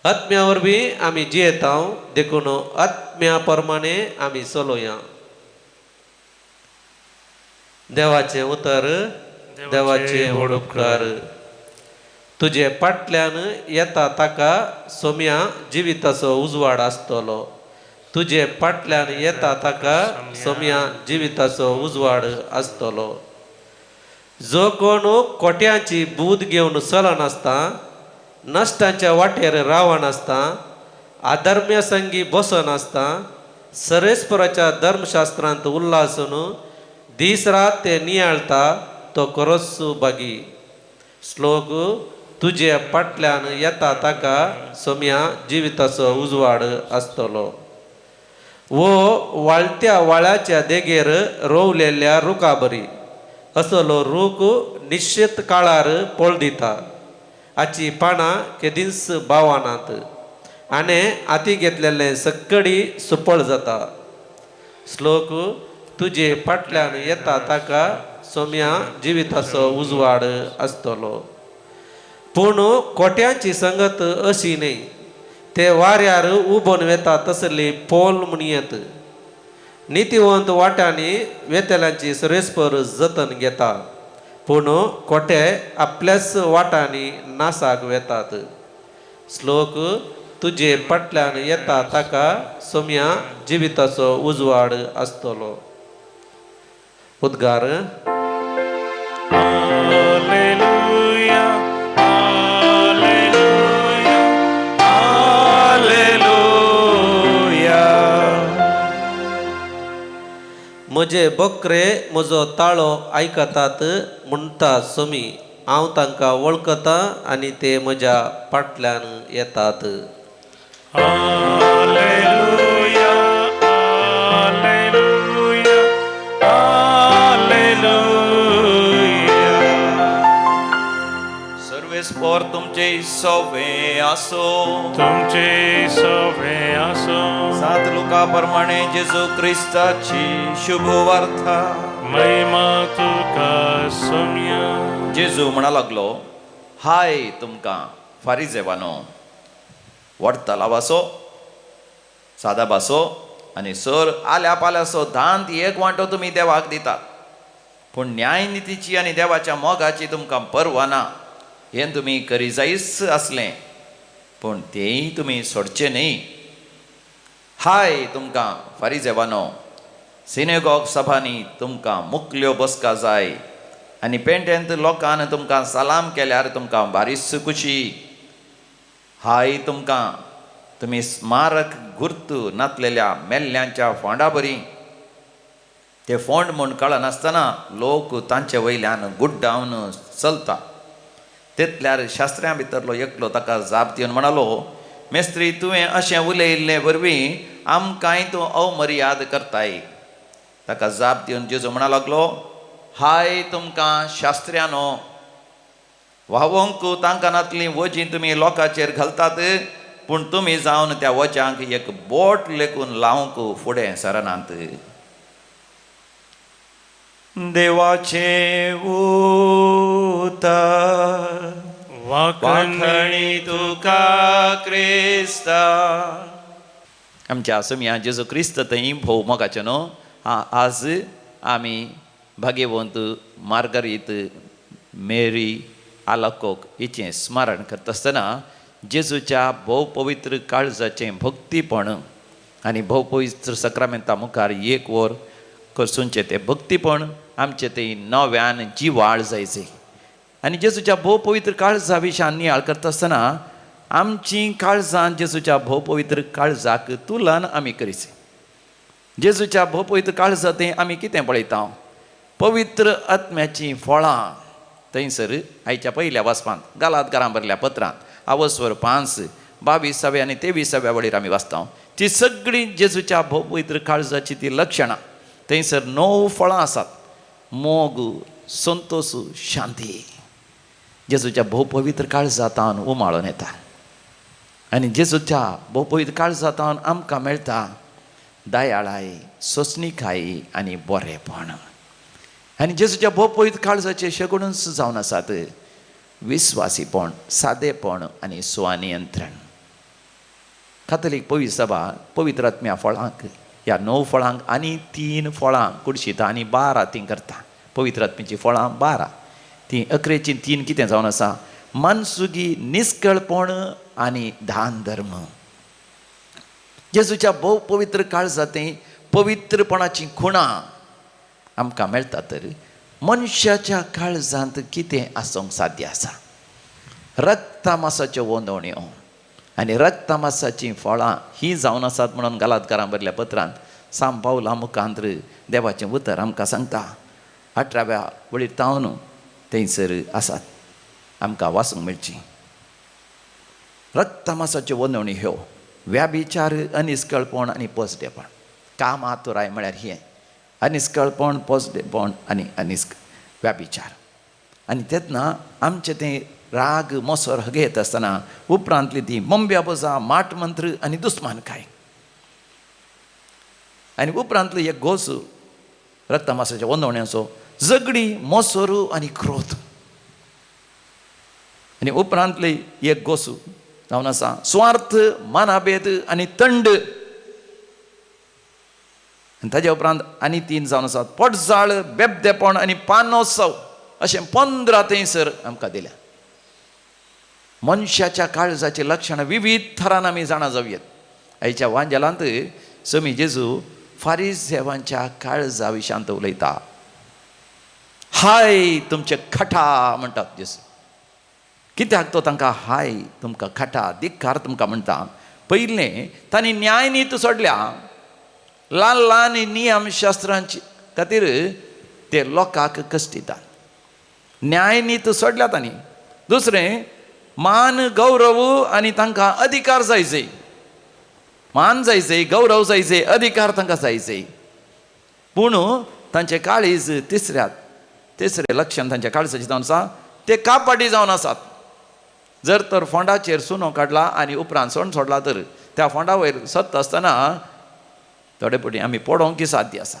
आत्म्या वरवीं आमी जियेता देखून आत्म्या प्रमाणे आमी चलोया देवाचें उतर देवाचे व्हड उपकार तुजे फाटल्यान येता ताका सोम्या जिविताचो उजवाड आसतलो तुजे फाटल्यान येता ताका सोम्या जिविताचो उजवाड आसतलो जो कोण कोट्यांची बूद घेवन चलनासता नश्टांच्या वाटेर रावनासता अधर्म्य संगी बसनासता सरेस्पराच्या धर्मशास्त्रांत उल्हासून दीस रात ते नियाळता तो खरोच बागी श्लोक तुजे फाटल्यान येता ताका सोम्या जिविताचो उजवाड आसतलो वो वाळत्या वाळ्याच्या देगेर रोवलेल्या रुखा बरी असलो रूख निश्चित काळार पळ दिता हाची पानां केदींच बावानात आनी हाती घेतलेले सक्कडी सुपळ जाता श्लोक तुजे फाटल्यान येता ताका सोम्या जिविताचो उजवाड आसतलो पूण कोट्यांची संगत अशी न्ही ते वाऱ्यार उबोन वेता तसली पोल म्हणयत नितीवंत वाट्यांनी वेतेल्यांची सरेस्पर जतन घेता पूण कोटे आपल्याच वाटांनी नासाक वेतात श्लोक तुजे फाटल्यान येता ताका सोम्या जिविताचो उजवाड आसतलो उद्गार Alleluia, Alleluia, Alleluia. म्हजे बकरे म्हजो ताळो आयकतात म्हणटा सोमी हांव तांकां वळखता आनी ते म्हज्या फाटल्यान येतात Alleluia, Alleluia, Alleluia. सर्वेस्पर तुमचे सवे आसो तुमचे सवे असो सात लोका प्रमाणे जेजू क्रिस्ताची शुभ वार्ता महिमा तुका सोम्या जेजू म्हणा लागलो हाय तुमकां फारिजेवानो वडतला वासो सादा बासो आनी सर आल्या पाल्यासो धांत एक वांटो तुमी देवाक दितात पूण न्याय नितीची आनी देवाच्या मोगाची तुमकां पर्वा ना हें तुमी करी जायच आसलें पूण तेंय तुमी सोडचें न्ही हाय तुमकां फारिजेवानो सिनेगॉग सभांनी तुमकां मुखल्यो बसका जाय आनी पेंटेंत लोकान तुमकां सलाम केल्यार तुमकां बारीस खुशी हाय तुमकां तुमी स्मारक गुर्त नातलेल्या मेल्ल्यांच्या फोंडा बरी ते फोंड म्हूण कळनासतना लोक तांचे वयल्यान गुड्डावन चलता तितल्यार शास्त्र्यां भितरलो एकलो ताका जाप दिवन म्हणालो मेस्त्री तुवें अशें उलयल्ले वरवीं आमकांय तूं अवमर्याद करताय ताका जाप दिवन जेजू म्हणा लागलो हाय तुमकां शास्त्र्यानो व्हावोंक तांकां नातलीं वजीं तुमी लोकांचेर घालतात पूण तुमी जावन त्या वजांक एक बोट लेखून लावंक फुडें सरनात देवाचे उतर वाखणी तुका क्रिस्ता आमच्या सोम्या जेजू क्रिस्त थंय भोव मोगाचें न्हू आज आमी भाग्यवंत मार्गारीत मेरी आलाकोक हिचें स्मरण करता आसतना जेजूच्या भोव पवित्र काळजाचें भक्तीपण आनी भोव पवित्र सक्रामेंता मुखार एक वर करसूनचें तें भक्तीपण आमचें तें नव्यान जिवाळ जायचें आणि जेजूच्या भोव पवित्र काळजा विशयान नियाळ करता आसतना आमची काळजां जेजूच्या भोव पवित्र काळजाक तुलन आमी करीचे. जेजूच्या भोव पवित्र काळजांत आमी कितें पळयता? पवित्र आत्म्याची फळां. थंयसर आयच्या पयल्या वाचपांत गालातकारां बरयल्या पत्रांत आवस्वर 5 22 आनी 23 वळेर आमी वाचता ती सगळी जेजूच्या भोव पवित्र काळजाची ती लक्षणां. थंयसर 9 फळां आसात. मोग, संतोष, शांती. जेजूच्या भोव पवित्र काळजांत उमाळून येता आनी जेजूच्या भोव पवित्र काळजांत आमकां मेळटा दयाळाय, सोंसणीकाय आनी बरेपण. आनी जेजूच्या भोव पवित्र काळजाचे शेगुणूच जावन आसात विस्वासीपण, सादेपण आनी स्वनियंत्रण. कातोलीक पवित्र सभा पवित्र आत्म्या फळांक ह्या 9 फळांक आनी 3 फळां कुडशिता आनी 12 ती करता. पवित्र आत्म्याची फळां 12 ती 11ची 3 कितें जावन आसा? मनसुगी, निश्कळपण आनी दान धर्म. जेजूच्या भोव पवित्र काळजांत पवित्रपणाची खुणां आमकां मेळटा. तर मनशाच्या काळजांत कितें आसूंक साध्य आसा? रक्तामासाच्यो वोंदवण्यो आनी रक्तामासाची फळां ही जावन आसात म्हणून गालातकारां बरयल्या पत्रांत सांत पावला मुखांत्र देवाचें उतर आमकां सांगता. 18व्या वळेर तावन थंयसर आसात आमकां वाचूंक मेळची. रक्तामासाच्यो वोंदवणी ह्यो व्याभिचार, अनिश्कळपण आनी पोसडेपण. काम आतुराय म्हळ्यार हें अनिश्कळपण, पोसडेपण आनी व्याभिचार. आनी तेन्ना आमचें तें राग, मोसोर हगे येता आसतना उपरांतली ती मंब्याबजा, माटमंत्र आनी दुस्मानकाय. आनी उपरांतलो एक घोस रक्तामासाच्या वोंदवण्याचो झगडी, मोसोर आनी क्रोध. आनी उपरांतली एक घोस जावन आसा स्वार्थ, मानाभेद आनी तंड. आनी ताज्या उपरांत आनी 3 जावन आसात पोटजाळ, बेबदेपण आनी पानोत्सव. अशें 15 थंयसर आमकां दिल्या. मनशाच्या काळजाची लक्षणां विविध थरान आमी जाणा जावयात. आयच्या वांजेलांत समी जेजू फारिसेवांच्या काळजा विशांत उलयता. हाय तुमचे खटा म्हणटात जेजू. कित्याक तो तांकां हाय तुमकां खटा, धिक्कार तुमकां म्हणटा? पयलें तांणी न्यायनीत सोडल्या. ल्हान ल्हान नियमशास्त्रांचे खातीर ते लोकांक कश्टितात. न्यायनीत सोडल्या तांणी. दुसरें मान, गौरव आनी तांकां अधिकार जायचे. मान जायचे, गौरव जायचे, अधिकार तांकां जायचे. पूण तांचे काळीज तिसरें लक्षण तांच्या काळजाचें जावन आसा ते कापाटी जावन आसात. जर तर फोंडाचेर सुनो काडला आनी उपरांत सण सोडला तर त्या फोंडा वयर सत्ता आसतना थोडे पटी आमी पडोवंक साध्य आसा.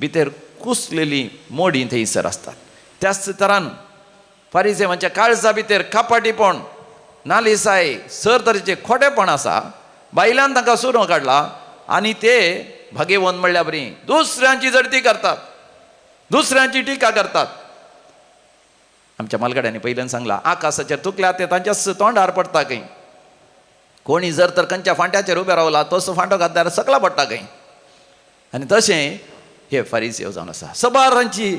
भितर कुसलेली मोडी थंयसर आसतात. त्याच तरान फारिसेवांच्या काळजा भितर कापाटीपण, नालिसाय, सर तरेचे खोटेपण आसा. बायलान तांकां सुनो काडला आनी ते भगेवन म्हणल्या बरी दुसऱ्यांची जडती करतात, दुसऱ्यांची टिका करतात. आमच्या मालगड्यांनी पयल्यान सांगला आकाशाचेर तुकल्या ते तांच्याच तोंडार पडटा खंय. कोणी जर तर खंयच्या फांट्याचेर उबे रावला तसो फांटो घातल्यार सकला पडटा खंय. आनी तशें हे फारिसेव जावन आसा. सबारांची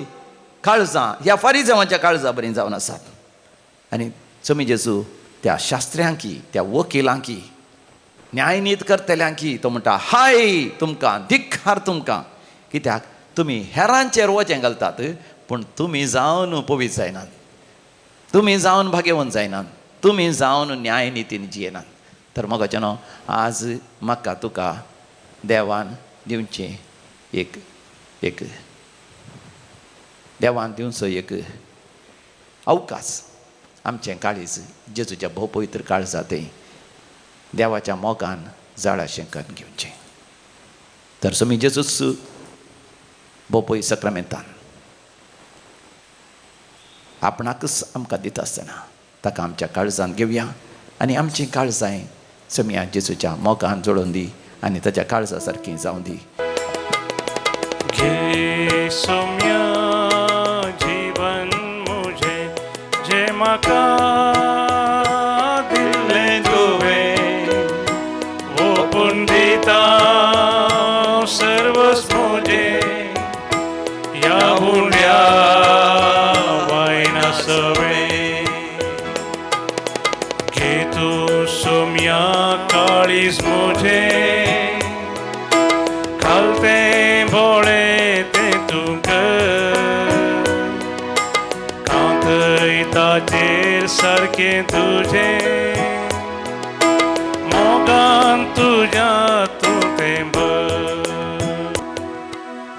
काळजां ह्या फारिसेवांच्या काळजां बरीं जावन आसात. आनी समी जेजू त्या शास्त्र्यांकी, त्या वकिलांकी, न्यायनीत करतल्यांकी तो म्हणटा हाय तुमकां, धिक्कार तुमकां. कित्याक तुमी हेरांचेर वचें घालतात पूण तुमी जावन पवित्र जायनात, तुमी जावन भाग्यवंत जायनात, तुमी जावन न्यायनितीन जियेनात. तर मोगाचें न्हू, आज म्हाका तुका देवान दिवचें एक देवान दिवचो एक अवकाश. आमचें काळीज जेजूच्या भोव पवित्र काळजांत देवाच्या मोगान झाडाशें करून घेवचें. तर समी जेजूच भोव पवित्र सक्रामेंतान आपणाकच आमकां दिता आसतना ताका आमच्या काळजांत घेवया आनी आमचीं काळजांय समिया जेजूच्या मोगान जोडून दी आनी ताच्या काळजा सारकीं जावं दी. घे सौम्या जीवन मुझे जे म्हाका दिल्लें तुवें ओपून दिता सर्वच म्हजें ह्या हुंड्या वायना सवें. दुनिया काळीस मुझे खालते भोळे ते तुक ताचेर सारखे तुझे मोगान तुझ्या तू ते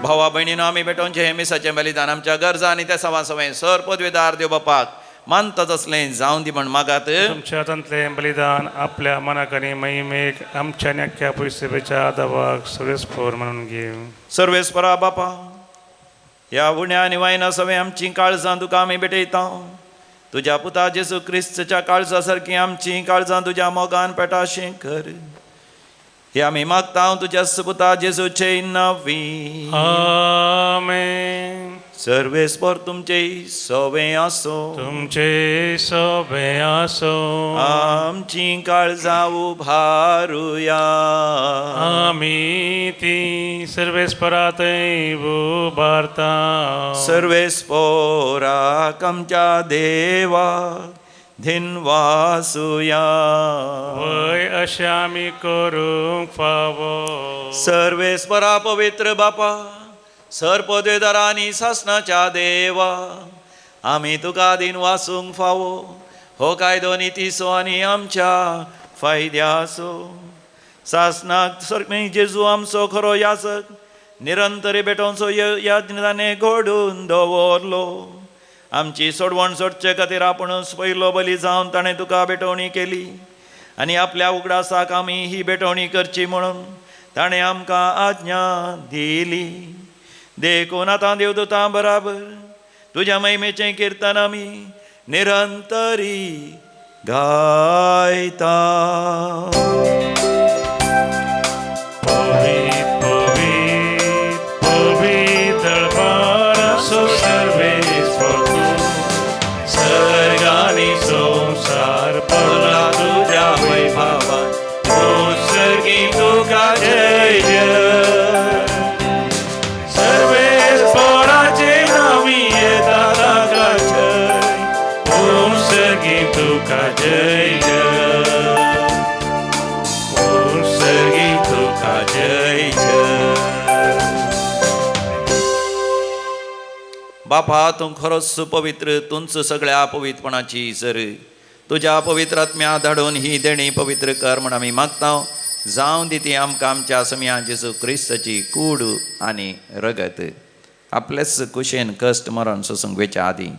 भावा बहिणीनं आम्ही भेटोनचे हे मिसाचें बलिदान आमच्या गरजा आनी त्या सवा सवय सर पदवेदार देव बापाक मानतात असलें जावं दी म्हण मागात. तुमच्या हातांतलें बलिदान आपल्या मनाक आनी महिमेक आमच्या नेक्या पयसेच्या आदावाक सर्वेस्फोर म्हणून घेव. सर्वेस्परा बापा ह्या उण्या आनी वायना सवय आमची काळजां तुका आमी भेटयता. तुज्या पुता जेजू क्रिस्तच्या काळजा सारकी आमची काळजां तुज्या मोगान पेटाशें कर. हे आमी मागता तुज्या पुता जेजूचे नांवी. आमेन. सर्वेस्पर तुमचे सवे आसो. तुमचे सोबे आसो. आमची काळजां उभारुया. आमी ती सर्वेस्परातय उबारता. सर्वेस्पोराक आमच्या देवा धिनवासुया. वय अशें आमी करूंक फावो. सर्वेस्परा पवित्र बापा सर पदवेदारा आनी सासणाच्या देवा आमी तुका दिन वासूंक फावो. हो कायदो नितीसो आनी आमच्या फायद्यासो. सासणाक सरमी जेजू आमचो खरो यासक निरंतरी भेटोवचो याजने घडून दवरलो. आमची सोडवण सोडचे खातीर आपुणूच पयलो बली जावन ताणें तुका भेटवणी केली आनी आपल्या उगडासाक आमी ही भेटवणी करची म्हणून ताणें आमकां आज्ञा दिली. देखून आतां देवदूतां बराबर तुज्या महिमेचें किर्तन आमी निरंतरी गायता. संसार पडला तुझ्या वैभवान उत्सर्गी तुका जय जय. सर्वेस्पराचे नावी येता ताका जय. उत्सर्गी तुका जय जय. उत्सर्गी तुका जय जय. बापा तूं खरोच सुपवित्र तुंच सगळ्या पवित्रपणाची सर. तुज्या पवित्र आत्म्या धाडून ही देणी पवित्र कर म्हण आमी मागता. जावं दी ती आमकां आमच्या समिया जेजू क्रिस्ताची कूड आनी रगत. आपलेच कुशेन कश्ट मरण सोसूंक वेच्या आदीं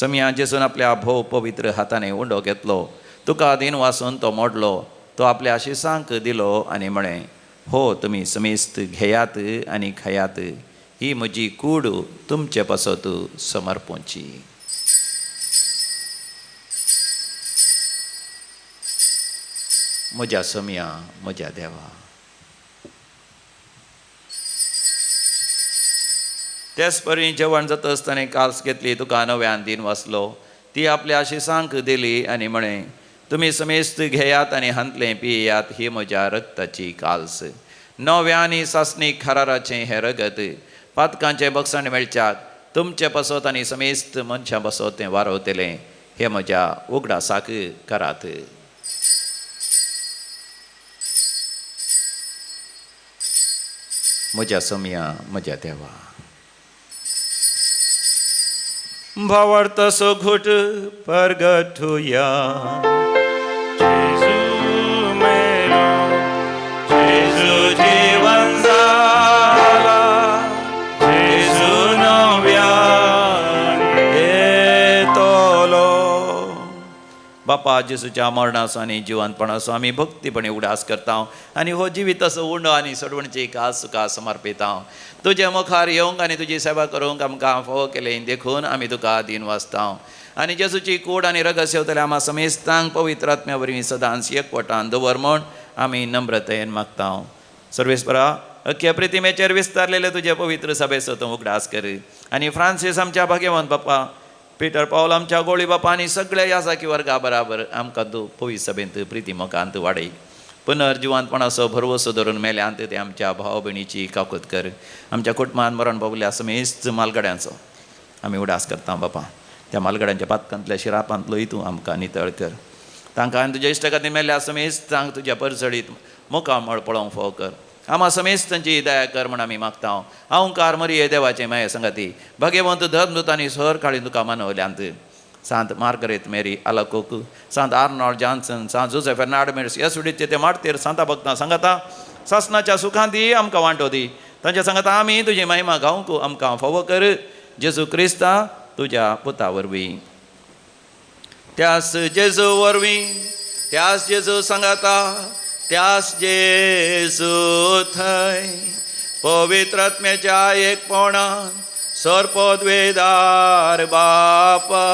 समिया जेजून आपल्या भोव पवित्र हाताने उंडो घेतलो. तुका दिन वासून तो मोडलो. तो आपल्या शिसांक दिलो आनी म्हळें हो तुमी समेस्त घेयात आनी खयात. ही म्हजी कूड तुमचे पासत समर्पोवची. म्हज्या समिया म्हज्या देवा. तेच परी जेवण जाता आसतना काल्स घेतली तुका नव्यान दिन वाचलो. ती आपल्या शिसांक दिली आनी म्हळें तुमी समेस्त घेयात आनी हांतलें पियेयात. ही म्हज्या रक्ताची काल्स नव्या आनी सासणीक खाराराचें हें रगत पातकांचें बक्षण मेळच्याक तुमचे बसत आनी समेस्त मनशां बसत तें वारवतलें. हे म्हज्या उगडासाक करात. म्हज्या समिया म्हज्या देवा. भावार्थसो घुट परगटुया. जेजू मेरो जेजू जीवन जाला. जेजू नव्यान येतलो. बापा जेजूच्या मरणाचो आनी जिवंतपणाचो आमी भक्तीपणे उडास करता आनी हो जिवीत असो उंडो आनी सोडवणची कास तुका समर्पिता. तुजे मुखार येवंक आनी तुजी सेवा करूंक आमकां फोव केलें देखून आमी तुका दिन वाचता. आनी जेजूची कूड आनी रगत सेवतले आम्हा समेस्तांक पवित्र आत्म्या वरवीं सदांच एकवटान दवर म्हण आमी नम्रतेन मागता. सर्वेस्परा अख्ख्या प्रितिमेचेर विस्तारलेले तुजे पवित्र सभेचो तूं उगडास कर. आनी फ्रांसीस आमच्या भाग्यवंत बापा पिटर पावल आमच्या गोळी बापा आनी सगळ्या यासाकी वर्गा बराबर आमकां तूं पवित्र सभेंत प्रितीमोगांत वाडय. पुनर्जिवंतपणाचो भरवसो धरून मेल्यांत ते आमच्या भाव भयणीची काकूत कर. आमच्या कुटुंबान मरण पावल्या समेस्त मालगड्यांचो आमी उडास करता बापा. त्या मालगड्यांच्या पातकांतल्या शिरापांतलो तूं आमकां नितळ कर. तांकां आनी तुज्या इश्ट खातीर मेल्ल्या समेस्त तांकां तुज्या परसडीत मुखार मळ पळोवंक फाव कर आमा समेस्त तांची दया कर म्हण आमी मागता हांव कार मरी देवाचे माये संगाती भगवंत धर्मदूतांनी सर काळी तुका मानवल्यांत सांत मार्गरेत मेरी आलाकोक सांत आर्नॉल्ड जॉन्सन सांत जोसेफ फेर्नांडस ह्या सुडीचे ते मारतेर सांता भक्तां सांगाता सासनाच्या सुखांती आमकां वांटो दी तांच्या सांगाता आमी तुजी महिमा गावंक आमकां फावो कर जेजू क्रिस्ता तुज्या पुता वरवीं त्यास जेजू वरवीं त्यास जेजू सांगाता त्यास जेजू थंय पवित्र आत्म्याच्या एकपणान सरपदवेदार बापा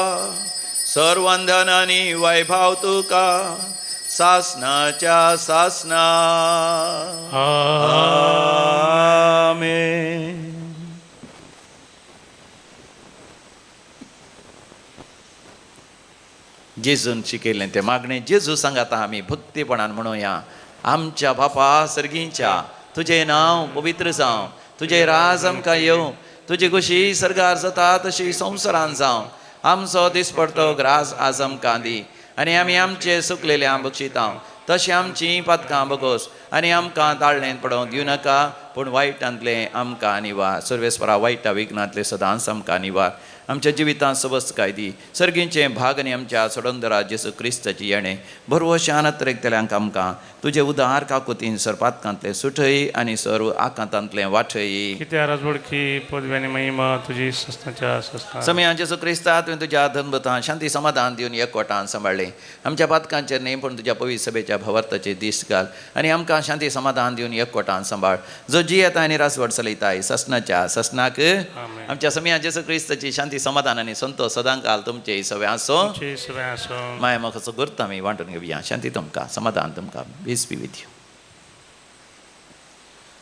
सर्वंधन आनी वैभव तुका सासनाच्या सासना आमेन. जेजून शिकयलें तें मागणें जेजू सांगाता आमी भक्तीपणान म्हणुया आमच्या बापा सर्गीच्या तुजें नांव पवित्र जावं तुजें राज आमकां येवं तुजी खुशी सर्गार जाता तशी संवसारान जावं आमचो दिसपडटो ग्रास आज आमकां दी आनी आमी आमचे सुकलेल्या बक्षिता तशें आमची पदकां बगोस आनी आमकां ताळणेंत पडोवंक दिवं नाका पूण वायटांतले आमकां निवार सर्वेस्परा वायटा विघ्नांतले सदांच आमकां निवार आमच्या जिवितांत सबस्काय दी सर्गींचे भाग आनी आमच्या सोडंदरा जेसू क्रिस्ताची येणे भरवशान तरेकतल्यांक आमकां तुजे उदार काकुतीन सरपातकांतले सुठय आनी सर्व आकांतांतले वाठय कित्या राजवडकी पदवी आनी महिमा तुजी सस्नाच्या सस्ना समयां जेसू क्रिस्ता तुवें तुज्या धनभतां शांती समाधान दिवन एकवटान सांबाळ्ळें आमच्या पातकांचेर न्ही पूण तुज्या पवित्र सभेच्या भवर्ताचे दीस घाल आनी आमकां शांती समाधान दिवन एकवटान सांबाळ जो जी येता आनी रासवड चलयताय ससनाच्या ससनाक आमच्या समयां जेसू क्रिस्ताची शांती समाधान आनी संतोष सदां काल तुमचे सवय आसो माय म्हाका करता आमी वांटून घेवया शांती तुमकां समाधान तुमकां पीस बी विथ यू.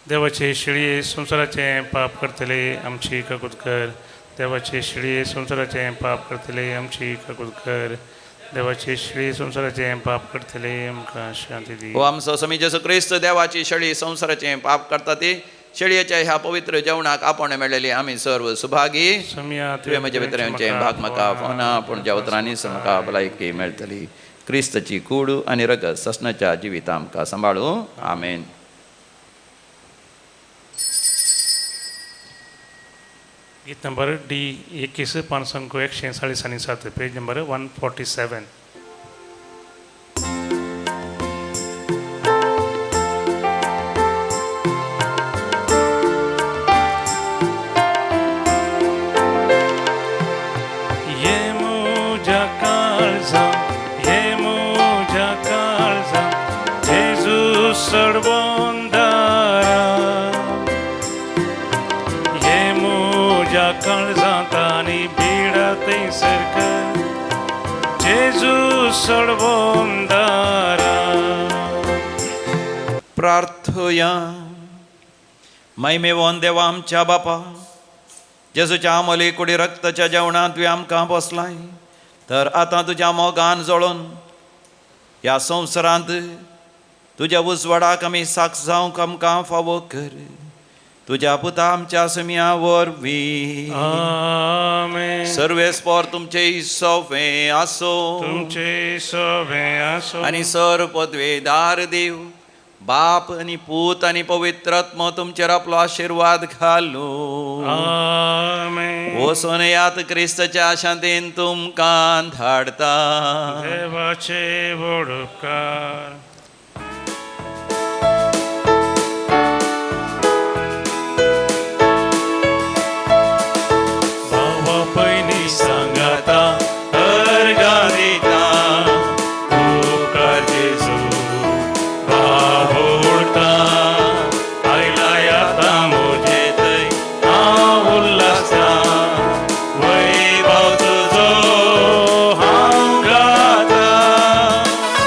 देवाचे शिळये संसाराचे पाप करतले आमची काकूत कर देवाचे शिळये संसाराचे पाप करतले आमची काकूत कर देवाचे शिळये संसाराचे पाप करतले आमकां शांती दी. हो आमचो समी जेसू क्रिस्त देवाची शेळी संसाराचे पाप करता ती शेळयेच्या ह्या पवित्र जेवणाक आपण मेळलेली आमी सर्व सुभागी तुवें म्हजे भितर भाग म्हाका फोना पूण ज्या उतरांनी म्हाका भलायकी मेळटली क्रिस्ताची कूड आनी रगत ससनाच्या जिवितां आमकां सांबाळूं आमेन. गीत नंबर D21 500 147 पेज नंबर 147. काळजांतानी बिडा थंयसर जेजू सोडवोंदारा. प्रार्थया महिमेवोन देवा आमच्या बापा जेजूच्या अमोली कुडी रक्ताच्या जेवणात तुवें आमकां बसलाय तर आतां तुज्या मोगान जळोवन ह्या संवसारांत तुज्या उजवाडाक आमी साक्ष जावंक आमकां फावो कर तुज्या पुता आमच्या समिया वरवीं आमेन. सर्वेस्पर तुमचे सवे आसो तुमचे सवे आसो आनी सर पदवेदार देव बाप आनी पूत आनी पवित्र आत्मो तुमचेर आपलो आशिर्वाद घालूं आमेन. वचून यात क्रिस्ताच्या शांतीन तुमकां धाडता देवाचे व्हड उपकार